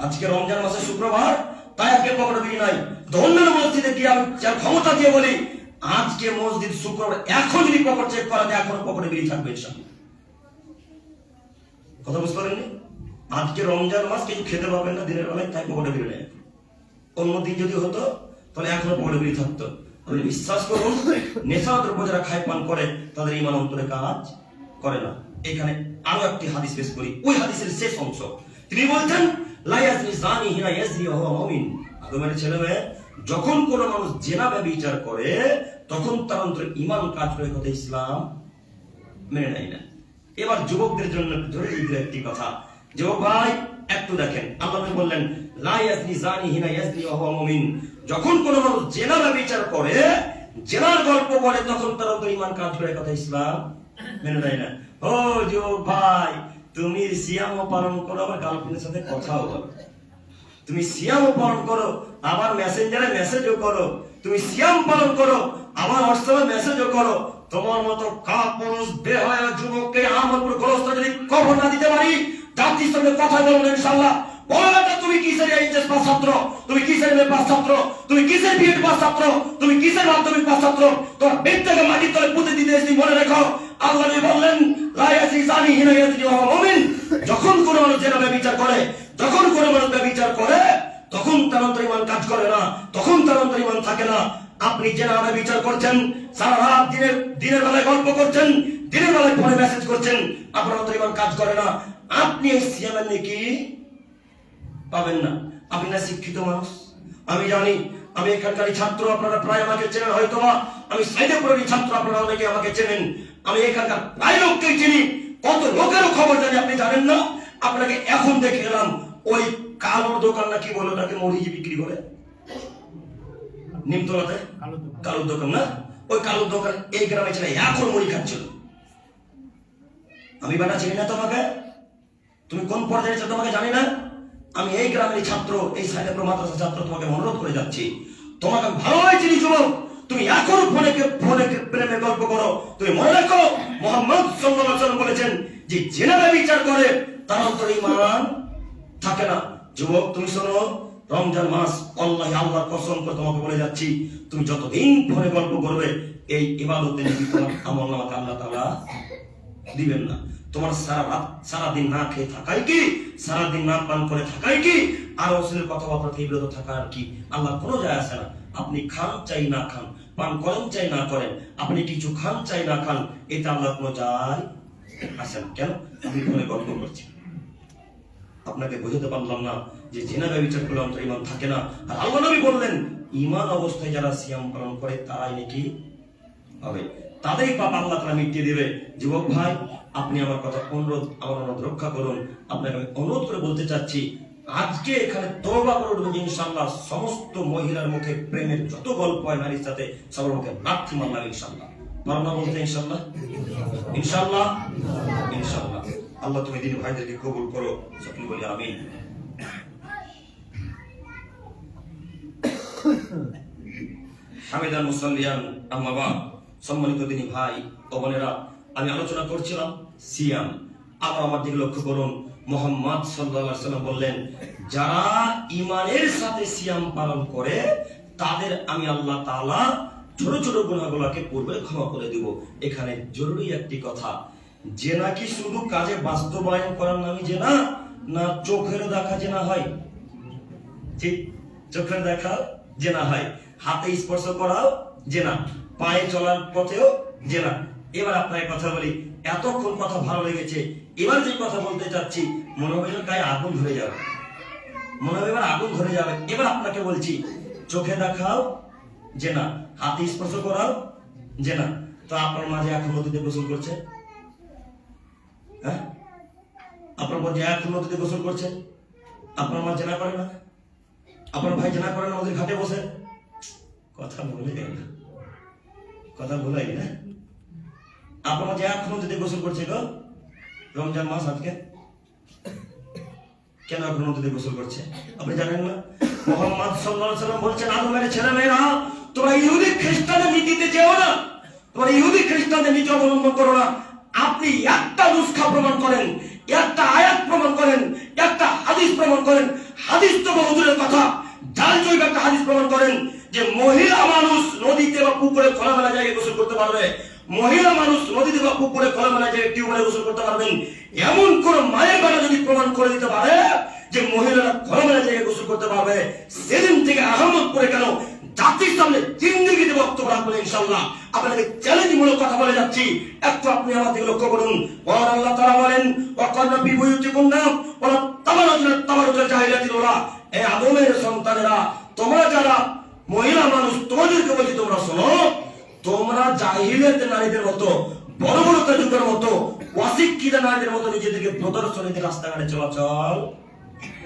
আজকে রমজান মাসে শুক্রবার, তাই আজকে পকেটে বিড়ি নাই। ধন্যের মসজিদে গিয়ে আমি ক্ষমতা দিয়ে বলি, আজকে মসজিদ শুক্রবার, এখন যদি পকেট চেক করা যায় এখনো পকেটে বিড়ি থাকবে ইনশাআল্লাহ। কথা বুঝতে পারেননি? আজকে রমজান মাস কিছু খেতে পারবেন না দিনের বেলায়, তাই পকেটে বিড়ি নেই। অন্য দিন যদি হতো তাহলে এখনো পকেটে বিড়ি থাকতো। আপনি বিশ্বাস করুন, নেশা দ্রব্য যারা খায়, পান করে, তাদের ঈমান অন্তরে কাজ করে না। এখানে আরো একটি হাদিস পেশ করি, ওই হাদিসের শেষ অংশ। তিনি বলছেন লা ইয়াজনি যানি হিনা ইয়াজনি ওয়া হুয়া মুমিন। আদমের ছেলে মেয়ে যখন কোনো মানুষ জেনা ব্যভিচার করে, তখন তার অন্তরে ঈমান কাজ করে, কথা ইসলাম মেনে নেয় না। এবার যুবকদের জন্য ধরে দিতে একটি কথা, যুবক ভাই একটু দেখেন, আল্লাহ বললেন লা ইয়াজনি যানি হিনা ইয়াজনি ওয়া হুয়া মুমিন। যখন কোনো মানুষ জেনা ব্যভিচার করে, জেনার গল্প বলে, তখন তার অন্তরে ঈমান কাজ করে, কথা ইসলাম মেনে নেয় না। ও যুবক ভাই, তুমি সিয়ামও পালন করো, আবার গার্লফ্রেন্ডের সাথে কথাও বলো। তুমি সিয়ামও পালন করো, আবার মেসেঞ্জারে মেসেজও করো। তুমি সিয়াম পালন করো, আবার হোয়াটসঅ্যাপে মেসেজও করো। তোমার মতো কাপুরুষ বেহায়া যুবককে আমরপুর গোরস্তা যদি খবর না দিতে পারি, জাতির সঙ্গে কথা বলবো ইনশাআল্লাহ। বলাটা তুমি কিসের এইচএস পাস ছাত্র, তুমি কিসের এমএ পাস ছাত্র, তুমি কিসের বিএড পাস ছাত্র, তুমি কিসের মাধ্যমিক পাস ছাত্র, তোমার বেদটাকে মাটির তলে পুঁতে দিতে এসেছি, মনে রেখো। আল্লাহ নবী বললেন লা ইয়াজনি যানি হিনা ইয়াজনি ওয়া হুয়া মুমিন। যখন কোনো মানুষ জেনা ব্যভিচার করে, যখন কোনো মানুষ ব্যভিচার করে, তখন তার অন্তরে ঈমান কাজ করে না, তখন তার অন্তরে ঈমান থাকে না। আপনি জেনা ব্যভিচার করছেন, সারা রাত দিনের বেলায় গল্প করছেন, দিনের বেলায় ফোনে মেসেজ করছেন, আপনার অন্তরে ঈমান কাজ করে না। আপনি এই সিয়ামের নেকি পাবেন না। আপনি না শিক্ষিত মানুষ, আমি জানি। আমি এখানকারই ছাত্র, আপনারা প্রায় আমাকে চেনেন হয়তো। আমি সাইদেপুরেরই ছাত্র, আপনারা অনেকে আমাকে চেনেন। আমি এখানকার প্রায় লোককেই চিনি, কত লোকেরও খবর জানি আপনি জানেন না। আপনাকে এখন দেখে এলাম, ওই কালোর দোকান না কি বলে ওটাকে, মরিচি বিক্রি করে নিমতলাতে, কালোর দোকান না, ওই কালোর দোকান এই গ্রামে ছেলে এখন মুড়ি খাচ্ছিল। আমি বেটা চিনি না তোমাকে, তুমি কোন পর্যায়ে ছিল তোমাকে জানি না। আমি এই গ্রামের ছাত্র, এই সাইদেপুর মাদ্রাসার ছাত্র, তোমাকে অনুরোধ করে যাচ্ছি, তোমাকে ভালোই চিনি যুবক। তুমি এখন ফোনে প্রেমে গল্প করো, তুমি মনে রাখো মুহাম্মদ সাল্লাল্লাহু আলাইহি ওয়াসাল্লাম বলেছেন যে জেনা ব্যভিচার করে তার অন্তরে ঈমান থাকে না। যুবক তুমি শোনো, রমজান মাস, আল্লাহর কসম করে তোমাকে বলে যাচ্ছি, তুমি যতদিন ফোনে গল্প করবে, এই ইবাদতে নাকি তোমার আমলনামাকে আল্লাহ তাআলা দিবেন না। তোমার সারাদিন না খেয়ে থাকাই কি, সারাদিন না পান করে থাকাই কি, আর অশ্লীল কথাবার্তা থেকে বিরত থাকা আর কি, আল্লাহ কোনো যায় আসে না। আপনি খান চাই না খান, পান করেন চাই না করেন, আপনি কিছু খান চাই না খান, এটা আল্লাহ কোনো যায় আসে না। কেন? আপনি ফোনে গল্প করছেন। আপনাকে বোঝাতে পারলাম না যে জেনা ব্যভিচার করলে অন্তরে ঈমান থাকে না। আর আল্লাহ নবী বললেন ঈমান অবস্থায় যারা সিয়াম পালন করে তারাই নাকি হবে, তাদেরই পাপ আল্লাহ তাআলা মিটিয়ে দেবে। যুবক ভাই, আপনি আমার কথা আমার অনুরোধ রক্ষা করুন। আপনাকে আমি অনুরোধ করে বলতে চাচ্ছি, আজকে এখানে তওবা করে উঠবেন ইনশাআল্লাহ। সমস্ত মহিলার মুখে প্রেমের যত গল্প হয় নারীর সাথে, সবার মুখে লাথি মারলাম ইনশাআল্লাহ। পারো না বলতে ইনশাআল্লাহ? ইনশাআল্লাহ, ইনশাআল্লাহ। আল্লাহ তুমি দিন ভাইদেরকে কবুল করো, সকলে বলি আমিন। হামিদান মুসাল্লিয়ান আম্মা বাদ। সম্মানিত দিনী ভাই ও বোনেরা, আমি আলোচনা করছিলাম সিয়াম। আবার আমার দিকে লক্ষ্য করুন, মুহাম্মদ সাল্লাল্লাহু আলাইহি ওয়াসাল্লাম বললেন যারা ঈমানের সাথে সিয়াম পালন করে, তাদের আমি আল্লাহ তাআলা ছোট ছোট গুনাহগুলোকে পূর্বে ক্ষমা করে দেব। এখানে জরুরি একটি কথা, জেনা কি শুধু কাজে বাস্তবায়ন করার নামই জেনা, না চোখের দেখা জেনা হয়? ঠিক, চোখের দেখা জেনা হয়, হাতে স্পর্শ করাও জেনা, পায়ে চলার পথেও জেনা। এবার আপনার কথা বলি, এতক্ষণ কথা ভালো লেগেছে, এবার যে কথা বলতে চাচ্ছি মনে হবে গায়ে আগুন ধরে যাবে, মনে হবে এবার আগুন ধরে যাবে। এবার আপনাকে বলছি, চোখে দেখাও যে না, হাতে স্পর্শ করাও যে না, তো আপনার মাঝে এখন নদীতে গোসল করছে, হ্যাঁ আপনার মাঝে এখন নদীতে গোসল করছে, আপনার মা জেনা করে না, আপনার ভাই জেনা করে না নদীর ঘাটে বসে? কথা বলে না, কথা ভুলাই না। আপনার মাঝে এখন নদীতে গোসল করছে গো, রমজান মাস আজকে, কেন এখন নদীতে গোসল করছে আপনি জানেন না? মুহাম্মদ সাল্লাল্লাহু আলাইহি ওয়াসাল্লাম বলছেন, আদমের ছেলেমেয়েরা তোমরা ইহুদি খ্রিস্টানের নীতিতে যেও না, তোমরা ইহুদি খ্রিস্টানদের নীতি অবলম্বন করো না। আপনি একটা নুসখা প্রমাণ করেন, একটা আয়াত প্রমাণ করেন, একটা হাদিস প্রমাণ করেন, হাদিস তো হুজুরের কথা, জাল জৈব একটা হাদিস প্রমাণ করেন যে মহিলা মানুষ নদীতে বা পুকুরে খোলামেলা জায়গায় গোসল করতে পারবে, মহিলা মানুষ নদীতে বা পুকুরে খোলামেলা জায়গায় টিউবওয়েলে গোসল করতে পারবেন। এমন কোন মায়ের বেলা যদি প্রমাণ করে দিতে পারে যে মহিলারা খোলামেলা জায়গায় গোসল করতে পারবে, সেদিন থেকে আহমদপুরে কেন জাতির সামনে জিন্দেগিতে বক্তব্য রাখবেন ইনশাআল্লাহ। আপনাকে চ্যালেঞ্জমূলক কথা বলে যাচ্ছি, একটু আপনি আমার দিকে লক্ষ্য করুন। ওয়ান আল্লাহ তাআলা বলেন, ওয়াকারনা ফি বুয়ুতিকুন্না ওয়ালা তাবাররুজনা তাবাররুজাল জাহিলিয়াতিল উলা, এই আদমের সন্তানেরা, তোমরা যারা মহিলা মানুষ, তোমাদেরকে বলছি তোমরা শোনো, তোমরা জাহিলিয়াতের নারীদের মতো, বড় বড় তাজুকের মতো, অশিক্ষিত নারীদের মতো নিজেদেরকে প্রদর্শনীতে রাস্তাঘাটে চলাচল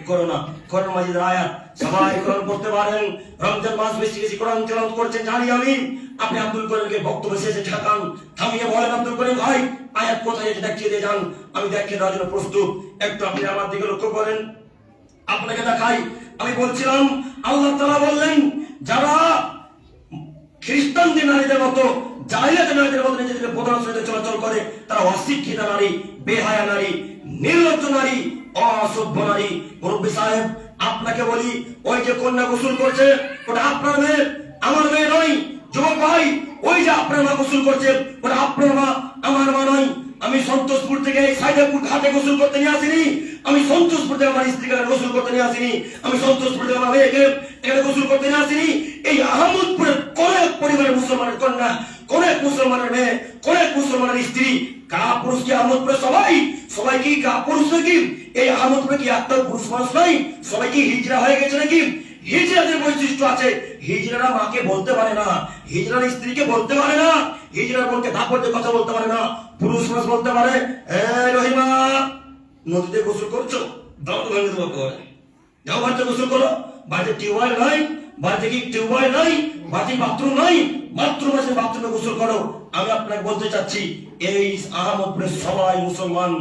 করো না। কোরআন মাজিদের আয়াত সবাই কোরআন পড়তে পারেন, রমজান মাস বেশি বেশি কোরআন তেলাওয়াত করছেন জানি আমি। আপনি আব্দুল করিমকে বক্তব্য শেষে ঠেকান, থামিয়ে বলেন আব্দুল করিম ভাই আয়াত কোথায় আছে দেখিয়ে দিয়ে যান, আমি দেখিয়ে দেওয়ার জন্য প্রস্তুত। একটু আপনি আমার দিকে লক্ষ্য করেন, আপনাকে দেখাই। আমি বলছিলাম আল্লাহ তাআলা বললেন, যারা খ্রিস্টানদের নারীদের মতো, জাহিলিয়াতের নারীদের মতো নিজেদেরকে প্রদর্শনীতে চলাচল করে, তারা অশিক্ষিত নারী, বেহায়া নারী, নির্লজ্জ নারী, অসভ্য নারী। মুরব্বী সাহেব আপনাকে বলি, ওই যে কন্যা গোসল করছে ওটা আপনার মেয়ে, আমার মেয়ে নয়। যুবক ভাই, ওই যে আপনার মা গোসল করছে ওটা আপনার মা, আমার মা নয়। আমি সন্তোষপুর থেকে সাইদাপুর ঘাটে গোসল করতে নিয়ে আসিনি, আমি সন্তোষপুর থেকে আমার স্ত্রীকে গোসল করতে নিয়ে আসিনি, আমি সন্তোষপুর থেকে আমার মেয়েকে এখানে গোসল করতে নিয়ে আসিনি। এই আহমদপুরের কোন এক পরিবারের মুসলমানের কন্যা, কোন এক মুসলমানের মেয়ে, কোন এক মুসলমানের স্ত্রী, কা পুরুষ কি আহমদপুরে? সবাই কি কা পুরুষ নাকি? এই আহমদপুরে কি একটা পুরুষ মানুষ নাই? সবাই কি হিজরা হয়ে গেছে নাকি? হিজরাদের বৈশিষ্ট্য আছে। হিজরারা মাকে বলতে পারে না, হিজরার স্ত্রীকে বলতে পারে না, হিজরার বোনকে দাপটে কথা বলতে পারে না। পুরুষ মানুষ বলতে পারে, এই রহিমা নদীতে গোসল করছো, দাও তো ভেঙে দেবো, যাও বাড়িতে গোসল করো। বাড়িতে টিউবওয়েল নাই, বাড়িতে কি টিউবওয়েল নাই, বাড়িতে বাথরুম নাই, বাথরুম আছে, বাথরুমে গোসল করো। আমি আপনাকে বলতে চাচ্ছি, এই আহমদপুরের সবাই মুসলমান,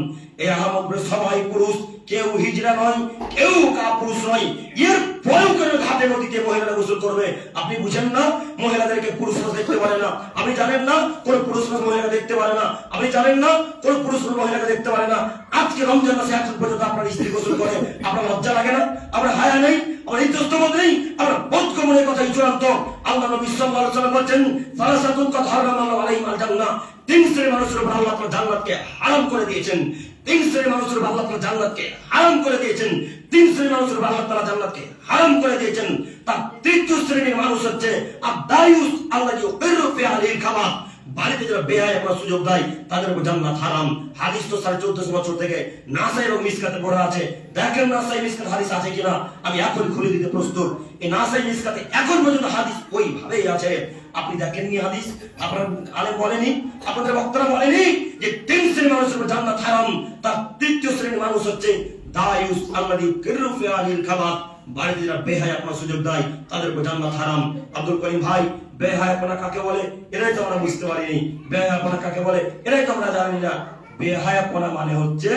এই আহমদপুরের সবাই পুরুষ, কেউ হিজরা নয়, কেউ কাপুরুষ নয়। এর পরেও কেন ঘাটে নদীতে মহিলারা গোসল করবে? আপনি বুঝেন না মহিলাদেরকে পুরুষ মানুষ দেখতে পারে না? আপনি জানেন না কোন পুরুষ মানুষ মহিলাকে দেখতে পারে না? আপনি জানেন না কোন পুরুষ মানুষ মহিলাকে দেখতে পারে না? আজকে রমজান মাসে এখন পর্যন্ত আপনার স্ত্রী গোসল করে, আপনার লজ্জা লাগে না? আপনার হায়া নেই? আপনার ইজ্জতবোধ নেই? আপনার বোধগম্যের কথাই চূড়ান্ত। আল্লাহ নবী সাল্লাল্লাহু আলাইহি ওয়াসাল্লাম বলেন, সালাসাতুন কাদ হারামাল্লাহু আলাইহিম আল জান্নাহ, তিন শ্রেণীর মানুষের উপর আল্লাহ তাআলা জান্নাতকে হারাম করে দিয়েছেন। তিন শ্রেণীর মানুষের উপর আল্লাহ তাআলা জান্নাতকে হারাম করে দিয়েছেন। তিন শ্রেণীর মানুষের উপর আল্লাহ তাআলা জান্নাতকে হারাম করে দিয়েছেন। তার তৃতীয় শ্রেণীর মানুষ হচ্ছে আদ-দায়ুস আল্লাযী ইউকিরু ফি আহলিল কাবাত, বাড়িতে যারা বেহায়া করার সুযোগ দেয় তাদের উপর জান্নাত হারাম। হাদিস তো 1450 বছর থেকে নাসাই এবং মিসকাতে পড়া আছে। দেখেন নাসাই মিসকাত হাদিস আছে কিনা, আমি এখন খুলে দিতে প্রস্তুত। এই নাসাই মিসকাতে এখন পর্যন্ত হাদিস ওইভাবেই আছে। আপনি দেখেননি হাদিস? আপনার আলেম বলেনি, আপনাদের বক্তারা বলেনি যে তিন শ্রেণীর মানুষের উপর জান্নাত হারাম। তার তৃতীয় শ্রেণীর মানুষ হচ্ছে দায়ুস আল্লাযী ইউকিরু ফি আহলিল কাবাত, বাড়িতে যারা বেহায়াপনা সুযোগ দেয় তাদের উপর জান্নাত হারাম। আব্দুল করিম ভাই, বেহায়াপনা কাকে বলে এটাই তো আমরা বুঝতে পারিনি। বেহায়াপনা কাকে বলে এটাই তো আমরা জানি না। বেহায়াপনা মানে হচ্ছে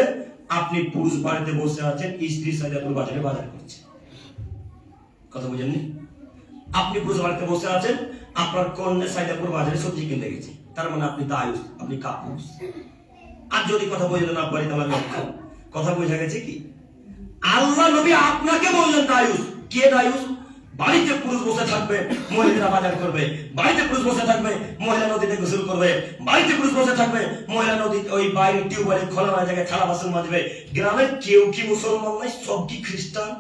আপনি পুরুষ বাড়িতে বসে আছেন, স্ত্রী সাইদাপুর বাজারে বাজার করছে। কথা বুঝেননি? আপনি পুরুষ বাড়িতে বসে আছেন, আপনার কন্যা সাইদাপুর বাজারে সবজি কিনতে গেছে, তার মানে আপনি দায়ুস, আপনি কাপুরুষ। আর যদি কথা বুঝলে না পারি তাহলে কথা বোঝা গেছে কি? আল্লাহ নবী আপনাকে বললেন দায়ুস। কে দায়ুস? বাড়িতে পুরুষ বসে থাকবে, মহিলারা বাজার করবে। বাড়িতে পুরুষ বসে থাকবে, মহিলা নদীতে গোসল করবে। বাড়িতে পুরুষ বসে থাকবে, মহিলা নদী ওই বাইরে টিউবওয়েলে খোলা জায়গায় থালা বাসন মাজবে। গ্রামের কেউ কি মুসলমান নাই? সব কি খ্রিস্টান,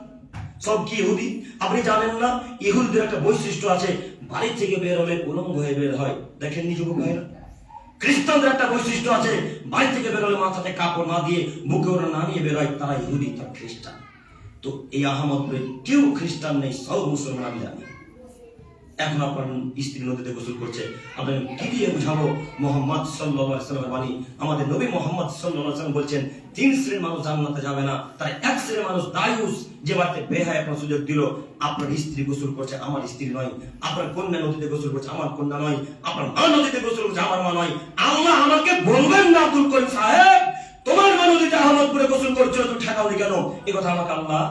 সব কি ইহুদি? আপনি জানেন না ইহুদিদের একটা বৈশিষ্ট্য আছে, বাড়ি থেকে বের হলে উলঙ্গ হয়ে বের হয়। দেখেননি যুবক ভাইরা? খ্রিস্টানদের একটা বৈশিষ্ট্য আছে, বাড়ি থেকে বের হলে মাথাতে কাপড় না দিয়ে বুকে ওরা না নিয়ে বের হয়, তারা ইহুদি, তারা খ্রিস্টান। তো এই আহমদপুরে কেউ খ্রিস্টান নেই, সব মুসলমান আমি জানি। এখন আপনার স্ত্রী নদীতে গোসল করছে, আপনাকে কি দিয়ে বুঝাবো? মোহাম্মদ সাল্লাল্লাহু আলাইহি সাল্লামের বাণী, আমাদের নবী মোহাম্মদ সাল্লাল্লাহু আলাইহি সাল্লাম বলছেন 3 শ্রেণীর মানুষ জান্নাতে যাবে না। তার এক শ্রেণীর মানুষ দায়ুস, যে বাড়িতে বেহায়া আপনার সুযোগ দিল, আপনার স্ত্রী গোসল করছে, আমার স্ত্রী নয়। আপনার কন্যা নদীতে গোসল করছে, আমার কন্যা নয়। আপনার মা নদীতে গোসল করছে, আমার মা নয়। আল্লাহ আমাকে বলবেন না আব্দুল করিম সাহেব, তোমার মা নদীতে আহমদপুরে গোসল করছিল, তুমি ঠেকাওনি কেন? এই কথা আমাকে আল্লাহ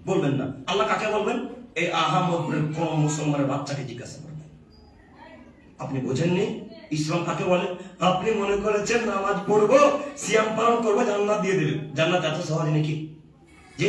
বলবেন না। আল্লাহ কাকে বলবেন? এই আহমদপুরের কোন মুসলমানের বাচ্চাকে জিজ্ঞাসা করবেন। আপনি বোঝেননি ইসলাম কাকে বলে? আপনি মনে করেছেন নামাজ পড়বো, সিয়াম পালন করবো, জান্নাত দিয়ে দেবে। জান্নাত এত সহজ নাকি? জি,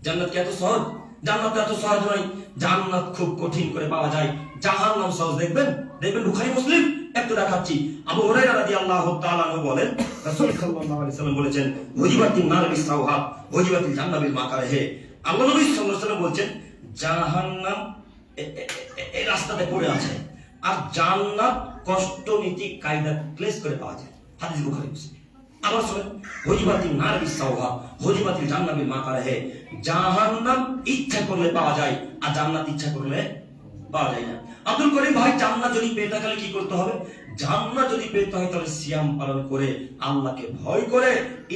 জান্নাত কি এত সহজ? জান্নাত এত সহজ নয়। জান্নাত খুব কঠিন করে পাওয়া যায়, জাহান্নাম সহজ। দেখবেন বুখারী মুসলিম একটু দেখাচ্ছি। আবু হুরায়রা রাদিয়াল্লাহু তাআলা আনহু বলেন, রাসূল সাল্লাল্লাহু আলাইহি সাল্লাম বলেছেন, হুজিবাতিন নার বিসাওহা হুজিবাতিল জান্নাত বিল মাকারিহি। আল্লাহ নবী সাল্লাল্লাহু আলাইহি সাল্লাম বলেন জাহান্নাম এই রাস্তাতে পড়ে আছে, আর জান্নাত কষ্ট নীতি কায়দা ক্লেশ করে পাওয়া যায়। হাদিস বুখারী মুসলিম। আবার শুনেন, হুজিবাতিন নার বিসাওহা হুজিবাতিল জান্নাত বিল মাকারিহি। জাহান্নাম ইচ্ছা করলে পাওয়া যায়, আর জান্নাত ইচ্ছা করলে পাওয়া যায় না। আব্দুল করিম ভাই, জান্নাত যদি পেতে গেলে কি করতে হবে? জান্নাত যদি পেতে হয় তাহলে সিয়াম পালন করে, আল্লাহকে ভয় করে,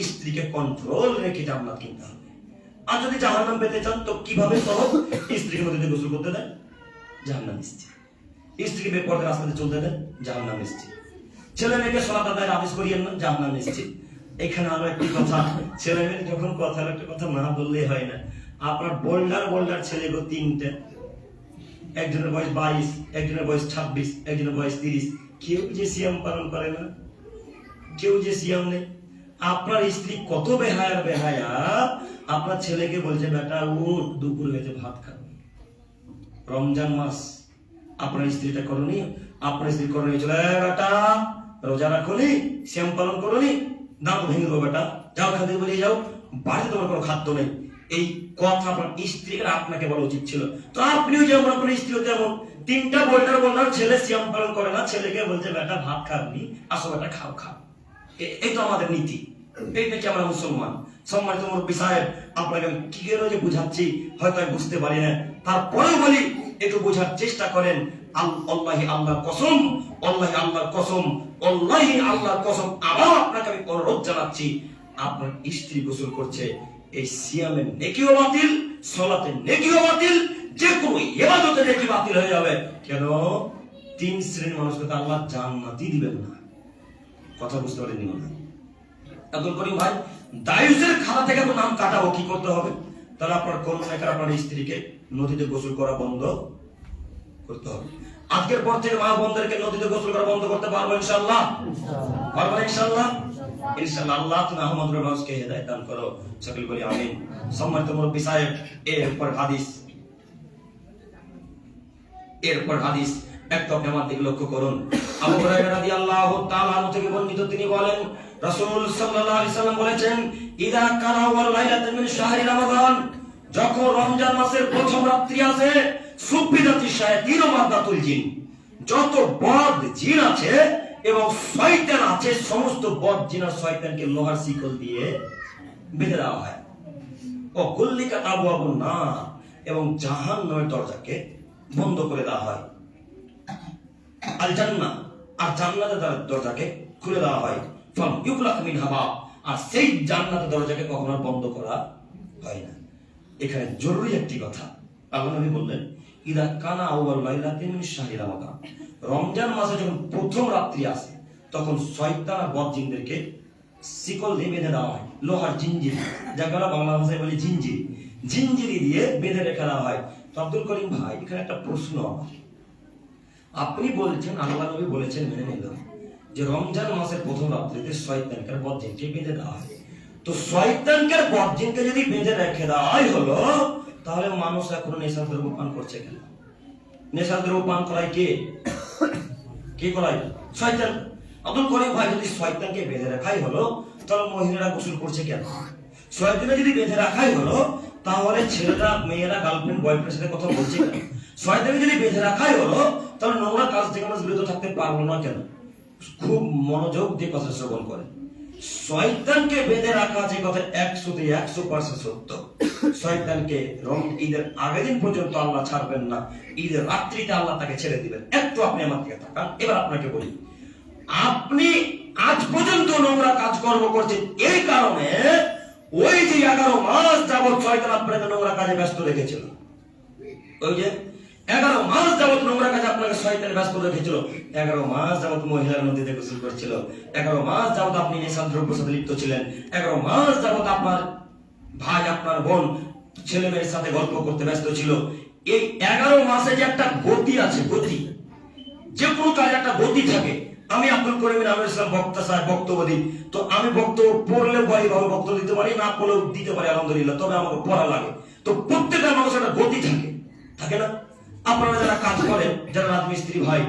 স্ত্রীকে কন্ট্রোল রেখে জান্নাত কিনতে হবে। আর যদি জাহান্নাম পেতে চান তো কিভাবে সহজ? স্ত্রীকে নদীতে গোসল করতে দেন, জাহান্নাম স্ত্রী। স্ত্রীকে বেপরদা রাস্তাতে চলতে দেন, জাহান্নাম স্ত্রী। ছেলে মেয়েকে সালাত আদায়ের আদেশ করিয়েন না, জাহান্নাম স্ত্রী। এখানে আরো একটি কথা, ছেলে মেয়ে যখন কথার একটা কথা না বললেই হয় না। আপনার বোল্ডার ছেলে গো 3টে, একজনের বয়স 22, একজনের বয়স 26, একজনের বয়স 30। কেউ যে সিয়াম পালন করে না, কেউ যে সিয়াম নেই। আপনার স্ত্রী কত বেহায়া, আপনার ছেলেকে বলছে বেটা উঠ, দুপুর হয়েছে, ভাত খাবে। রমজান মাস, আপনার স্ত্রীটা করনি, আপনার স্ত্রী করনি, চলে বেটা রোজা রাখনি, সিয়াম পালন করনি, দাঁত ভেঙে দেবো বেটা, যাও খাতে বলিয়ে যাও, বাড়িতে তোমার কোনো খাদ্য নেই। এই কথা আপনার স্ত্রীকে আপনাকে বলা উচিত ছিল। তো আপনিও যেমন, আপনার স্ত্রীও তেমন। 3টা বোল্ডার ছেলে সিয়াম পালন করে না, ছেলেকে বলছে বেটা ভাত খাবনি, আসো বেটা খাও। এই তো আমাদের নীতি। এইটা কি আমরা মুসলমান? সম্মানিত মুরব্বী সাহেব, আপনাকে আমি কি করে যে বুঝাচ্ছি হয়তো আমি বুঝতে পারি না, তারপরেও বলি একটু বোঝার চেষ্টা করেন। আল্লাহি আল্লাহর কসম, আল্লাহি আল্লাহর কসম, আল্লাহি আল্লাহর কসম, আবার আপনাকে আমি অনুরোধ জানাচ্ছি, আপনার স্ত্রী গোসল করছে, এই সিয়ামের নেকিও বাতিল, সালাতের নেকিও বাতিল, যে কোনো ইবাদতের নেকি বাতিল হয়ে যাবে। কেন? 3 শ্রেণীর মানুষকে তো আল্লাহ জান্নাতই দিবেন না। কথা বুঝতে পারেননি মনে হয়? আব্দুল করিম ভাই, দায়ুসের খাতা থেকে তো নাম কাটাবো, কি করতে হবে? তাহলে আপনার কন্যাকে, আপনার স্ত্রীকে নদীতে গোসল করা বন্ধ করতে হবে। আজকের পর থেকে মা বোনদেরকে নদীতে গোসল করা বন্ধ করতে পারবো ইনশাআল্লাহ? পারবো ইনশাআল্লাহ? ইনশাআল্লাহ। আল্লাহ তুমি আহমদুর মানুষকে হেদায়েত দান করো, সকলে বলি আমিন। সম্মানিত মুরব্বী সাহেব, এরপর হাদিস একটু আপনি আমার দিকে লক্ষ্য করুন। আবু হুরায়রা রাদিয়াল্লাহু তাআলা আনহু থেকে বর্ণিত, তিনি বলেন রাসূল সাল্লাল্লাহু আলাইহি সাল্লাম বলেছেন, ইদা কানা আউয়াল লাইলাতিন মিন শাহরি রমাদান, যখন রমজান মাসের প্রথম রাত্রি আসে, সুফিদাতি শায়াতিন ওয়া মাদাতুল জিন, যত বদ জিন আছে এবং শয়তান আছে, সমস্ত বদ জিন আর শয়তানকে লোহার শিকল দিয়ে বেঁধে দেওয়া হয়। ও কুল্লিকাত আবওয়াবুন নার, এবং জাহান্নামের দরজাকে বন্ধ করে দেওয়া হয়। আল জান্নাহ, আর জান্নাতের দরজাকে খুলে দেওয়া হয়। ফাম ইউগলাক মিনহা বাব, আর সেই জান্নাতের দরজাকে কখনো বন্ধ করা হয় না। এখানে জরুরি একটি কথা, আল্লাহ নবী বললেন, ইদা কানা আউয়াল লাইলাতিন মিন শাহরি রমাদান, রমজান মাসে যখন প্রথম রাত্রি আসে, তখন শয়তান আর বদ জিনদেরকে শিকল দিয়ে বেঁধে দেওয়া হয়, লোহার জিনজিরি, যাকে আমরা বাংলা ভাষায় বলি জিনজিরি দিয়ে বেঁধে রেখে দেওয়া হয়। তো আব্দুল করিম ভাই, এখানে একটা প্রশ্ন, আপনি বলছেন, আল্লাহ নবী বলেছেন, মেনে নিলাম যে রমজান মাসের প্রথম রাত্রিতে শয়তানকে আর বদ জিনকে বেঁধে দেওয়া হয়। তো শয়তানকে আর বদ জিনকে যদি বেঁধে রেখে দেওয়াই হলো, তাহলে মানুষ এখনো নেশা দ্রব্য পান করছে কেন? নেশা দ্রব্য পান করায় কে করায়? শয়তান। আব্দুল করিম ভাই, যদি শয়তানকে বেঁধে রাখাই হলো, তাহলে মহিলারা গোসল করছে কেন? শয়তানকে যদি বেঁধে রাখাই হলো, তাহলে ছেলেরা, মেয়েরা, গার্লফ্রেন্ড বয়ফ্রেন্ডের সাথে কথা বলছে কেন? শয়তানকে যদি বেঁধে রাখাই হলো, তাহলে নোংরা কাজ থেকে আমরা বিরত থাকতে পারবো না কেন? খুব মনোযোগ দিয়ে কথা শ্রবণ করেন। শয়তানকে বেঁধে রাখা যে কথা 100% সত্য। শয়তানকে ঈদের আগের দিন পর্যন্ত আল্লাহ ছাড়বেন না, ঈদের রাত্রিতে আল্লাহ তাকে ছেড়ে দিবেন। একটু আপনি আমার দিকে তাকান। এবার আপনাকে বলি, আপনি আজ পর্যন্ত নোংরা কাজকর্ম করছেন এই কারণে ওই যে 11 মাস যাবত শয়তান আপনাকে নোংরা কাজে ব্যস্ত রেখেছিল। ওই যে 11 মাস যাবত নোংরা কাজে আপনাকে শয়তান ব্যস্ত রেখেছিল। 11 মাস যাবত মহিলার নদীতে গোসল করছিল, 11 মাস যাবত আপনি নেশাদ্রব্যের সাথে লিপ্ত ছিলেন, 11 মাস যাবত আপনার ভাই আপনার বোন ছেলে মেয়ের সাথে গল্প করতে ব্যস্ত ছিল। এই 11 মাসে যে একটা গতি আছে, গতি, যে কোনো কাজে একটা গতি থাকে। আমি আব্দুল করিম আমির ইসলাম বক্তা সাহেব বক্তব্য দিই, তো আমি বক্তব্য পড়লে ভাবে বক্তব্য দিতে পারি, না পড়লেও দিতে পারি আলহামদুলিল্লাহ, তবে আমাকে পড়া লাগে। তো প্রত্যেকটা মানুষের একটা গতি থাকে, থাকে না? আপনারা যারা কাজ করেন, যারা রাজমিস্ত্রি ভাই,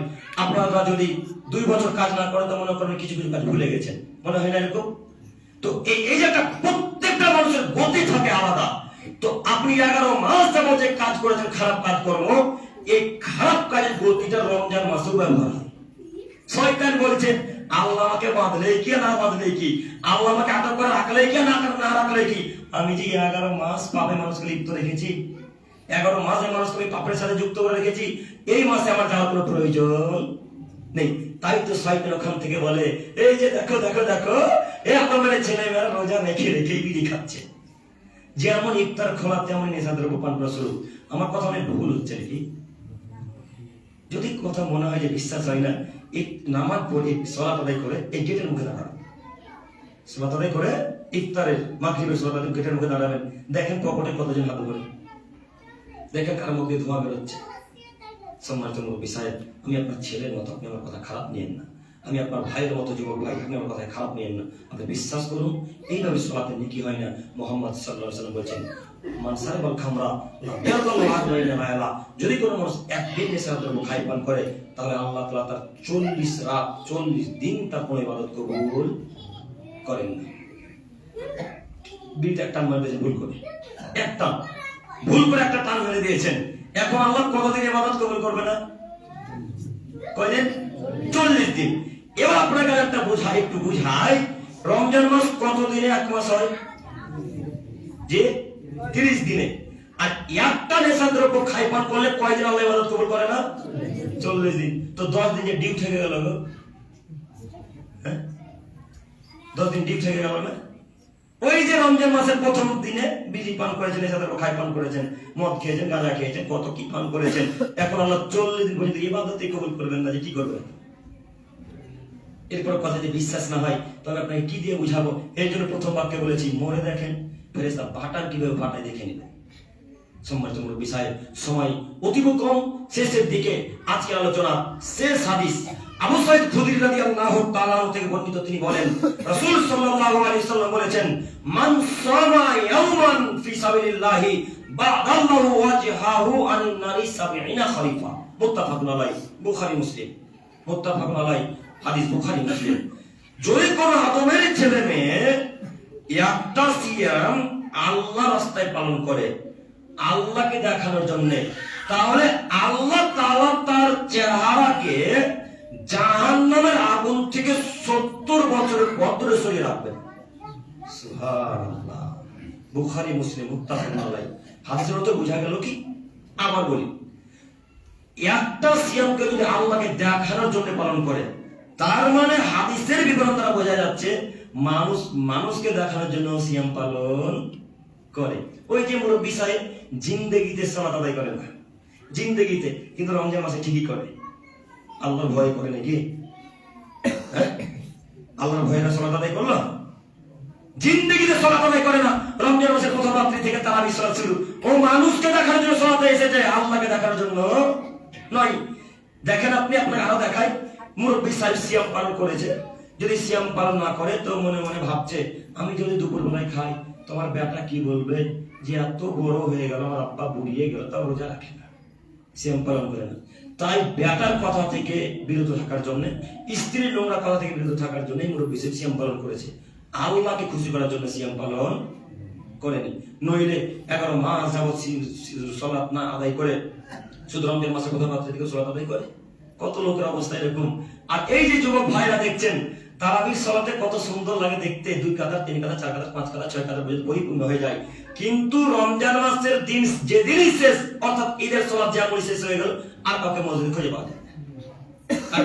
আপনারা যদি 2 বছর কাজ না করেন তো মনে করেন কিছু কিছু কাজ ভুলে গেছেন, মনে হয় না এরকম? তো এই যে একটা প্রত্যেকটা মানুষের গতি থাকে আলাদা। তো আপনি 11 মাস যাবত যে কাজ করেছেন খারাপ কাজ কর্ম, এই খারাপ কাজের গতিটা রমজান মাসেও ব্যবহার হয়। শয়তান বলছে আল্লাহ আমাকে বাঁধলে কি না বাঁধলে কি, আল্লাহ আমাকে আটক করে রাখলে কি না রাখলে কি, আমি যে 11 মাস পাপে মানুষকে লিপ্ত রেখেছি, 11 মাসে মানুষকে পাপের সাথে যুক্ত করে রেখেছি, এই মাসে আমার যাওয়ার কোনো প্রয়োজন নেই। তাই তো শয়তান ওখান থেকে বলে, এই যে দেখো দেখো দেখো, এই আপনার ছেলে মেয়েরা রোজা রেখে রেখেই বিড়ি খাচ্ছে, যেমন ইফতার খোলা তেমন নেশাদ্রব্য পান করা শুরু। আমার কথা অনেক ভুল হচ্ছে নাকি? যদি কথা মনে হয় যে বিশ্বাস হয় না, এই নামাজ পড়ে সালাত আদায় করে এই গেটের মুখে দাঁড়াবেন, সালাত আদায় করে ইফতারের মাগরিবের সালাত আদায় গেটের মুখে দাঁড়াবেন, দেখেন পকেটে কতজন হাত ধরে, দেখেন কার মুখ দিয়ে ধোঁয়া বেরোচ্ছে। সম্মানিত মুরব্বী সাহেব, আমি আপনার ছেলের মতো, আপনি আমার কথা খারাপ নিয়েন না। আমি আপনার ভাইয়ের মতো যুবক ভাই, আপনি আমার কথা খারাপ নিয়েন না। আপনি বিশ্বাস করুন, এইভাবে সালাতে নেকি হয় না। মুহাম্মদ সাল্লাল্লাহু আলাইহি ওয়াসাল্লাম বলেছেন, মান সারাবাল খামরা লায়াদাল্লাহু আজমাইনা মায়ালা, যদি কোনো মানুষ একদিন নেশাদ্রব্য খায় পান করে, তাহলে আল্লাহ তাআলা তার 40 রাত 40 দিন তার কোনো ইবাদত কবুল করেন না। বিটা টান মারবে, ভুল করে একটা ভুল করে একটা টান মেরে দিয়েছেন, এখন আল্লাহ কতদিন ইবাদত কবুল করবে না? কয়দিন? 40 দিন। এবার আপনাকে একটা বোঝাই, একটু বুঝাই, রমজান মাস কত দিনে এক মাস হয়? যে 30 দিনে। আর একটা নেশাদ্রব্য খাই পান করলে কয়দিন আল্লাহ ইবাদত কবুল করে না? 40 দিন। তো 10 দিন যে ডিউ থেকে গেল, 10 দিন ডিউ থেকে গেল না? ওই যে রমজান মাসের প্রথম দিনে বিড়ি পান করেছেন, নেশাদ্রব্য খাই পান করেছেন, মদ খেয়েছেন, গাঁজা খেয়েছেন, কত কি পান করেছেন, এখন আল্লাহ 40 দিন পর্যন্ত ইবাদতই কবুল করবেন না, যে কি করবেন? এরপর কথা যদি বিশ্বাস না হয় তবে আপনাকে কি দিয়ে বুঝাবো? এর জন্য প্রথম বাক্যে বলেছি, মরে দেখেন ফেরেশতা বাটান কিভাবে ফাটায় দেখে নেবেন। সম্মানিত মুরব্বী সাহেব, সময় অতীব কম, শেষের দিকে আজকের আলোচনা শেষ হাদিস। আবু সাঈদ খুদরি রাদিয়াল্লাহু তাআলা থেকে বর্ণিত, তিনি বলেন রাসূল সাল্লাল্লাহু আলাইহি সাল্লাম বলেছেন, মান সামা ইয়াওমান ফি সাবিলিল্লাহি বা'দাল্লাহু ওয়াজহাহু আনিন নারি 70 খলিফা। মুত্তাফাকুন আলাইহি, বুখারী মুসলিম। মুত্তাফাকুন আলাইহি, হাদিস বুখারী মুসলিম। যদি কোনো আদমের ছেলে মেয়ে একটা সিয়াম আল্লাহ রাস্তায় পালন করে আল্লাহকে দেখানোর জন্য, তাহলে আল্লাহ তাআলা তার চেহারাকে জাহান্নামের আগুন থেকে 70 বছরের বদরে সরিয়ে রাখবেন। সুবহানাল্লাহ। বুখারী মুসলিম, মুত্তাফাকুন আলাইহি। হাদিসের অর্থ বোঝা গেল কি? আবার বলি, একটা সিয়ামকে যদি আল্লাহকে দেখানোর জন্য পালন করে, তার মানে হাদিসের বিবরণ দ্বারা বোঝা যাচ্ছে মানুষকে দেখানোর জন্য সিয়াম পালন করে। ওই যে মুরব্বী সাহেব জিন্দেগিতে সালাত আদায় করে না, জিন্দেগিতে, কিন্তু রমজান মাসে ঠিকই করে। আল্লাহর ভয় করে নাকি? আল্লাহর ভয়ে না সালাত আদায় করলো? জিন্দেগিতে সালাত আদায় করে না, রমজান মাসের প্রথম রাত্রি থেকে তারাবির সালাত শুরু। ও মানুষকে দেখানোর জন্য সালাতে এসেছে, আল্লাহকে দেখানোর জন্য নয়। দেখেন আপনি, আপনাকে আরো দেখাই, মুরব্বী সাহেব সিয়াম পালন করেছে, যদি সিয়াম পালন না করে তো মনে মনে ভাবছে, আমি যদি দুপুরবেলায় খাই তোমার বেটা কি বলবে, যে এত বড় হয়ে গেল, আমার আব্বা বুড়িয়ে গেল, তাও রোজা রাখে না, সিয়াম পালন করে না। তাই বেটার কথা থেকে বিরত থাকার জন্য, স্ত্রীর নোংরা কথা থেকে বিরত থাকার জন্য মুরব্বী সাহেব সিয়াম পালন করেছে, আল্লাহকে খুশি করার জন্য সিয়াম পালন করেনি। নইলে 11 মাস যাবত সালাত না আদায় করে শুধু রমজান মাসে প্রথম রাত্রি থেকে সালাত আদায় করে, কত লোকের অবস্থা এরকম। আর এই যে যুবক ভাইরা দেখছেন, তারাবির সালাতে কত সুন্দর লাগে দেখতে, 2 কাতার 3 কাতার 4 কাতার 5 কাতার 6 কাতার পরিপূর্ণ হয়ে যায়। কিন্তু রমজান মাসের দিন যেদিনই শেষ, অর্থাৎ ঈদের সালাত যেমন শেষ হয়ে গেল, আর কাউকে মসজিদ খুঁজে পাওয়া যায় না। আর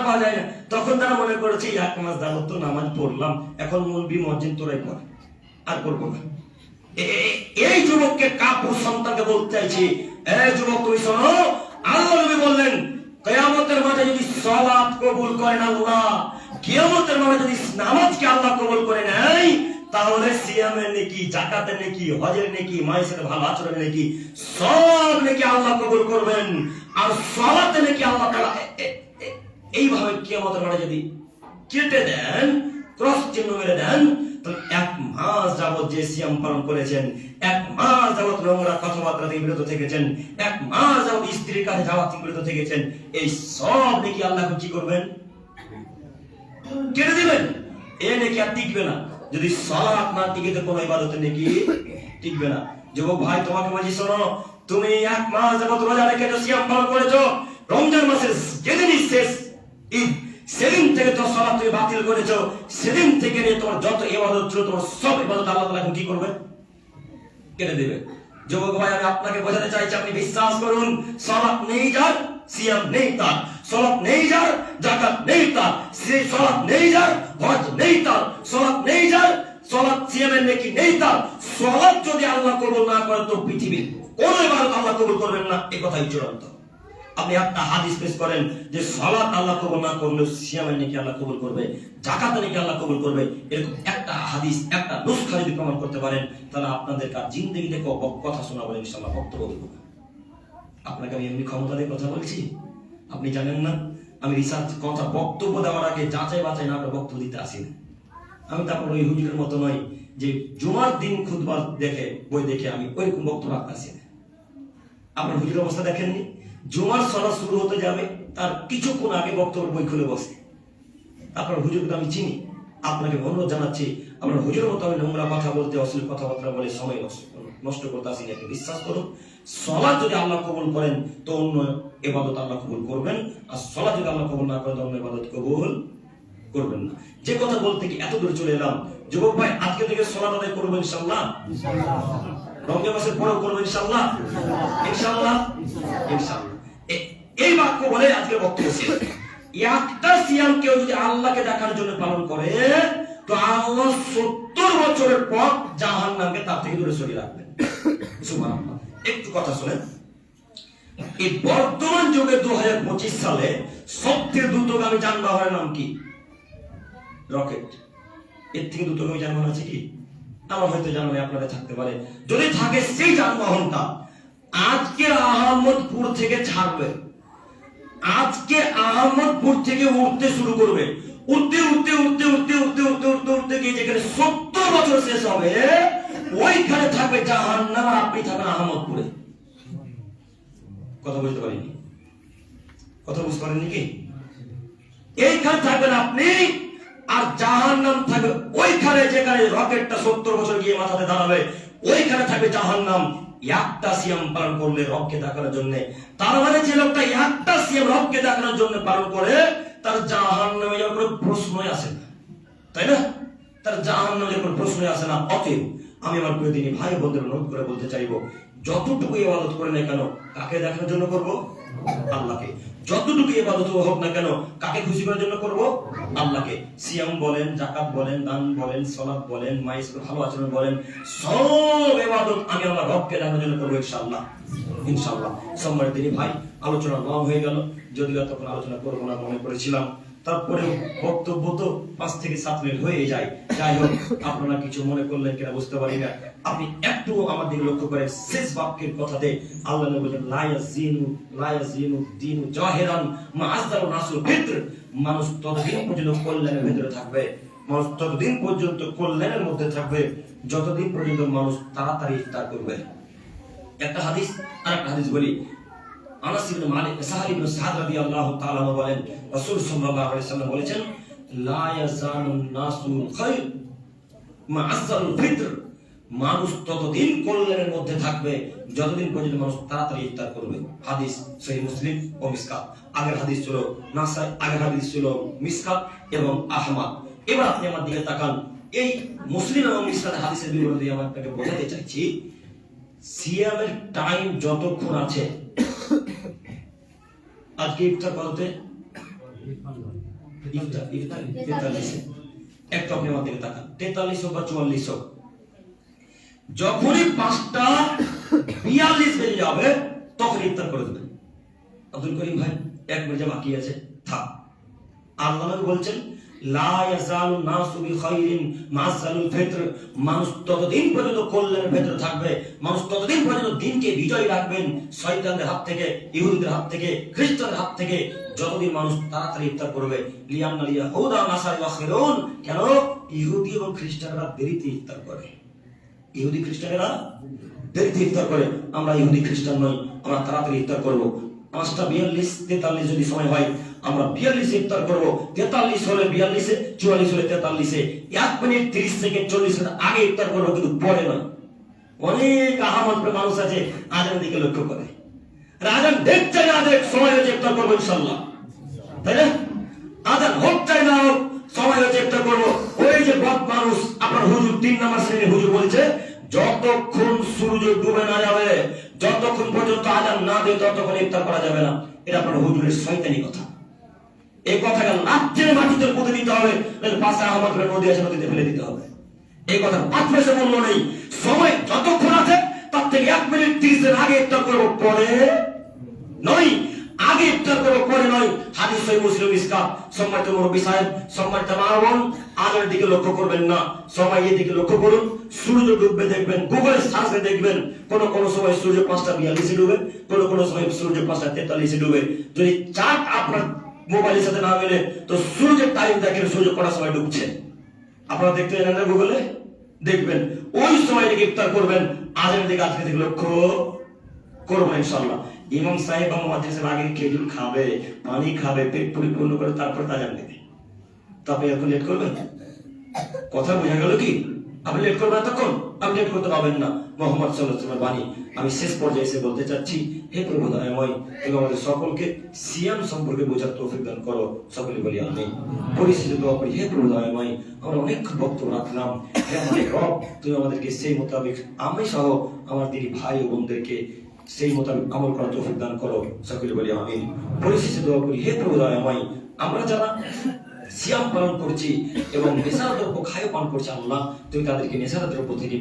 পাওয়া যায় না। তখন তারা মনে করেছে 1 মাস যাবত তো নামাজ পড়লাম, এখন মুলবি মুয়াজ্জিন তোরাই পড়, আর পড়বো না। এই যুবককে কাপুর সন্তানকে বলতে চাইছি, এই যুবক তুমি শোনো, আল্লাহ নবী বললেন কিয়ামতের মাঠে যদি সালাত কবুল করেন আল্লাহ, কিয়ামতের মাঠে যদি নামাজকে আল্লাহ কবুল করে নেয়, তাহলে সিয়ামের নেকি, যাকাতের নেকি, হজের নেকি, মায়ের সাথে ভালো আচরণের নেকি, সব নেকি আল্লাহ কবুল করবেন। আর সালাতে নেকি আল্লাহ তাআলা এইভাবে কিয়ামতের মাঠে যদি কেটে দেন, ক্রস চিহ্ন মেরে দেন, তাহলে 1 মাস যাবত যে সিয়াম পালন করেছেন, 1 মাস যাবত নোংরা কথাবার্তা থেকে বিরত থেকেছেন, 1 মাস যাবত স্ত্রীর কাছে যাওয়া থেকে বিরত থেকেছেন, এই সব নাকি আল্লাহ কি করবেন? কেটে দিবেন। এ নাকি আর টিকবে না। যদি সালাত না টিকে তো কোনো ইবাদতের নাকি টিকবে না। যুবক ভাই, তোমাকে বলছি শোনো, তুমি 1 মাস যাবত রোজা রেখেছো, সিয়াম পালন করেছো, রমজান মাসের যেদিনই শেষ ঈদ, সেদিন থেকে তো সালাত তুমি বাতিল করেছো, সেদিন থেকে নিয়ে তোমার যত ইবাদত ছিল, তোমার সব ইবাদত আল্লাহ তাআলা এখন কি করবে? কেটে দেবে। যুবক ভাই, আমি আপনাকে বোঝাতে চাইছি, আপনি বিশ্বাস করুন, সালাত নেই যার, সিয়াম নেই তার, সালাত নেই যার, যাকাত নেই তার, সালাত নেই যার, হজ নেই তার, সালাত নেই যার, সালাত সিয়ামের নেকি নেই তার, সালাত যদি আল্লাহ কবুল না করে তো পৃথিবীর কোন ইবাদত আল্লাহ কবুল করবেন না, এই কথাই চূড়ান্ত। আপনি একটা হাদিস পেশ করেন যে সালাত আল্লাহ কবুল না করলে সিয়ামের নেকি আল্লাহ কবুল করবে, যাকাতের নেকি আল্লাহ কবুল করবে, এরকম একটা হাদিস, একটা নুসখা যদি প্রমাণ করতে পারেন, তাহলে আপনাদের কার জিন্দেগিতে কথা শোনাবো ইনশাআল্লাহ, বক্তব্য দেব। আপনাকে আমি এমনি ক্ষমতা দিয়ে কথা বলছি, আপনি জানেন না আমি রিসার্চ কথা বক্তব্য দেওয়ার আগে যাচাই বাছাই না করে বক্তব্য দিতে আসি না। আমি তারপর ওই হুজুরের মতো নয় যে জুমার দিন খুতবা দেখে বই দেখে আমি ওইরকম বক্তব্য রাখতে আসি না। আপনার হুজুরের অবস্থা দেখেননি, জুমার সালাত শুরু হতে যাবে তার কিছুক্ষণ আগে বক্তব্য বই খুলে বসে। আপনার হুজুরকে আমি চিনি, আপনাকে অনুরোধ জানাচ্ছি, আপনার হুজুরের মতো আমি নোংরা কথা বলতে, অশ্লীল কথাবার্তা বলে সময় নষ্ট করতে আসি না। বিশ্বাস করুন, সালাত যদি আল্লাহ কবুল করেন তো অন্য ইবাদত আল্লাহ কবুল করবেন, আর সালাত যদি আল্লাহ কবুল না করেন তো অন্য ইবাদত কবুল করবেন না। যে কথা বলতে কি এত দূর চলে এলাম, যুবক ভাই, আজকে থেকে সালাত আদায় করবো ইনশাআল্লাহ, রমজান মাসের পরেও করবো ইনশাআল্লাহ, ইনশাআল্লাহ। এই বাক্য বলে আজকে বক্তব্য শেষ। একটা সিয়াম কেউ যদি আল্লাহকে দেখার জন্য পালন করে তো আল্লাহ 70 বছরের পর জাহান্নামকে তার থেকে দূরে সরিয়ে রাখবেন। সুবহানাল্লাহ। একটু কথা শুনেন, এই বর্তমান যুগে 2025 সালে সবচেয়ে দ্রুতগামী যানবাহনের নাম কি? রকেট। এর থেকে দ্রুতগামী যানবাহন আছে কি? আমার হয়তো জানা নেই, আপনাদের থাকতে পারে। যদি থাকে সেই যানবাহনটা আজকে আহমদপুর থেকে ছাড়বে, আজকে আহমদপুর থেকে উঠতে শুরু করবে, উঠতে উঠতে উঠতে উঠতে উঠতে উঠতে উঠতে উঠতে গিয়ে যেখানে 70 বছর শেষ হবে, ওইখানে থাকবে জাহান্নাম, আর আপনি থাকবেন আহমদপুরে। কথা বুঝতে পারিনি? কথা বুঝতে পারেননি কি? এইখানে থাকবেন আপনি, আর জাহান্নাম থাকবে ওইখানে, যেখানে রকেটটা 70 বছর গিয়ে মাথাতে দাঁড়াবে, ওইখানে থাকবে জাহান্নাম। একটা সিয়াম পালন করলে রবকে দেখানোর জন্য, তার মানে যে লোকটা একটা সিয়াম রবকে দেখানোর জন্য পালন করে, তার জাহান্নামে যাওয়ার কোনো প্রশ্নই আসে না, তাই না? তার জাহান্নামে যাওয়ার কোনো প্রশ্নই আসে না। অতএব আমি আমার প্রিয় দিনী ভাই বোনদের অনুরোধ করে বলতে চাইবো, যতটুকু ইবাদত করে না কেন কাকে দেখানোর জন্য করব? আল্লাহকে। যতটুকু ইবাদত হোক না কেন কাকে খুশি করার জন্য করব? আল্লাহকে। সিয়াম বলেন, যাকাত বলেন, দান বলেন, সালাত বলেন, মায়ের সাথে ভালো আচরণ বলেন, সব ইবাদত আমি আমার রবকে দেখানোর জন্য করব ইনশাআল্লাহ, ইনশাআল্লাহ। সম্মানিত দিনী ভাই, আলোচনা লং হয়ে গেল, যদিও তখন আলোচনা করবো না মনে করেছিলাম, তারপরে বক্তব্য তো 5 থেকে 7 মিনিট হয়ে যায়। যাই হোক, আপনারা কিছু মনে করলেন কিনা বুঝতে পারি না। আপনি একটু আমার দিকে লক্ষ্য করেন, শেষ বাক্যের কথাতে আল্লাহ নবী বলেন, লা ইয়াজিনু দীনু জাহিরান মা আযযাল নাসুল ফিতর। মানুষ ততদিন পর্যন্ত কল্যাণের ভিতরে থাকবে, মানুষ ততদিন পর্যন্ত কল্যাণের মধ্যে থাকবে যতদিন পর্যন্ত মানুষ তাড়াতাড়ি ইফতার করবে। একটা হাদিস আর একটা হাদিস বলি। আনাস ইবনে মালিক, সাহাল ইবনে সাদ রাদিয়াল্লাহু তাআলা বলেন, রাসূল সাল্লাল্লাহু আলাইহি ওয়াসাল্লাম বলেছেন, লা ইয়াজালুন নাসু খায়র মা আযযাল ফিতর। মানুষ ততদিন কল্যাণের মধ্যে থাকবে যতদিন পর্যন্ত মানুষ তাড়াতাড়ি ইফতার করবে। হাদিস সহিহ মুসলিম ও মিসকাত। আগের হাদিস ছিল নাসাই, আগের হাদিস ছিল মিসকাত এবং আহমদ। এবার আপনি আমার দিকে তাকান, এই মুসলিম এবং মিসকাতের হাদিসের বিবরণ দিয়ে আমি আপনাকে বোঝাতে চাইছি সিয়ামের টাইম যতক্ষণ আছে। আজকে ইফতার কততে? ইফতার 43। একটু আপনি আমার দিকে তাকান, 43 হোক বা 44 হোক, যখনই 5:42 বেজে যাবে তখন ইফতার করে দেবেন। আব্দুল করিম ভাই এক মিনিট বাকি আছে, থাক। আল্লাহ নবী বলছেন লা ইয়াজালু নাসু বিখাইরিন মাসালুল ফিতর, মানুষ ততদিন পর্যন্ত কল্যাণের ভেতরে থাকবে, মানুষ ততদিন পর্যন্ত দিনকে বিজয় রাখবেন শয়তানদের হাত থেকে, ইহুদিদের হাত থেকে, খ্রিস্টানদের হাত থেকে, যতদিন মানুষ তাড়াতাড়ি ইফতার করবে। লিয়ান্না লিয়াহুদা নাসারা ইয়াখিরুন, কেন? ইহুদি এবং খ্রিস্টানরা দেরিতে ইফতার করে। ইহুদি খ্রিস্টানেরা দেরিতে ইফতার করে, আমরা ইহুদি খ্রিস্টান নই, আমরা তাড়াতাড়ি ইফতার করব। 5:42 43 যদি সময় হয় আমরা 42 ইফতার করব। 43 হলে 42, 44 হলে 43, 1 মিনিট 30 সেকেন্ড 40 সেকেন্ড আগে ইফতার করব, কিন্তু পরে নয়। অনেক আহমদ মানুষ আছে আজানের দিকে লক্ষ্য করে, আজান দেখতে না দেখ সময় হচ্ছে ইফতার করবো ইনশাআল্লাহ, তাই না? আজান হোক চাই না হোক সময় হচ্ছে ইফতার করবো। ওই যে বদ মানুষ আপনার হুজুর 3 নম্বর শ্রেণীর হুজুর বলছে যতক্ষণ সূর্য ডুবে না যাবে, যতক্ষণ পর্যন্ত আজান না দেয় ততক্ষণ ইফতার করা যাবে না। এটা আপনার হুজুরের শয়তানি কথা। এই কথাটা লাজ্জের মাটিতে পুঁতে দিতে হবে, পাশে আহমদ নদী আছে নদীতে ফেলে দিতে হবে। এই কথা 5 পয়সা মূল্য নেই। সময় যতক্ষণ আছে তার থেকে 1 মিনিট 30 এর আগে ইফতার করবো, পরে নয়। আগে ইফতার করবো, পরে নয়। হাদিস সহিহ মুসলিম মিসকাত। সম্মানিত মুরব্বী সাহেব, সম্মানিত মা বোন, আজানের দিকে লক্ষ্য করবেন না, সময়ের দিকে লক্ষ্য করুন। সূর্য ডুববে দেখবেন, গুগলে সার্চে দেখবেন কোন সময় সূর্য 5:42 ডুবে, কোন সময় সূর্য 5:43 ডুবে। যদি চার্ট আপনার মোবাইলের সাথে না মেলে তো সূর্যের টাইম দেখেন সূর্য কটার সময় ডুবছে। আপনারা দেখতে জানেন না, গুগলে দেখবেন, ওই সময় দিকে ইফতার করবেন। আজানের দিকে আজকে থেকে লক্ষ্য করবেন ইনশাআল্লাহ। ইমাম সাহেব এবং মাদ্রাসার আগে খেজুর খাবে, পানি খাবে, পেট পরিপূর্ণ করে তারপর আজান দেবে। তো আপনি এখন লেট করবেন? কথা বোঝা গেল কি? আপনি লেট করবেন তখন? আপনি লেট করতে পারবেন না। মুহাম্মদ সাল্লাল্লাহু আলাইহি ওয়াসাল্লামের বাণী আমি শেষ পর্যায়ে এসে বলতে চাচ্ছি, হে প্রভু দয়াময়, তুমি আমাদের সকলকে সিয়াম সম্পর্কে বোঝার তৌফিক দান করো। সকলে বলি আমিন। পরিস্থিতি দোয়া করি, হে প্রভু দয়াময়, আমরা অনেক বক্তব্য রাখলাম, হে আমাদের রব, তুমি আমাদেরকে সেই মোতাবেক আমি সহ আমার দিদি ভাই ও বোনদেরকে সেই মোতাবেক আমল করার তৌফিক দান করো। সকলে বলি আমিন। পরিস্থিতি দোয়া করি, হে প্রভু দয়াময়, আমরা যারা সিয়াম পালন করছি এবং নেশার দ্রব্য খায় পান করছি, আল্লাহ তুমি তাদেরকে নেশার দ্রব্য থেকে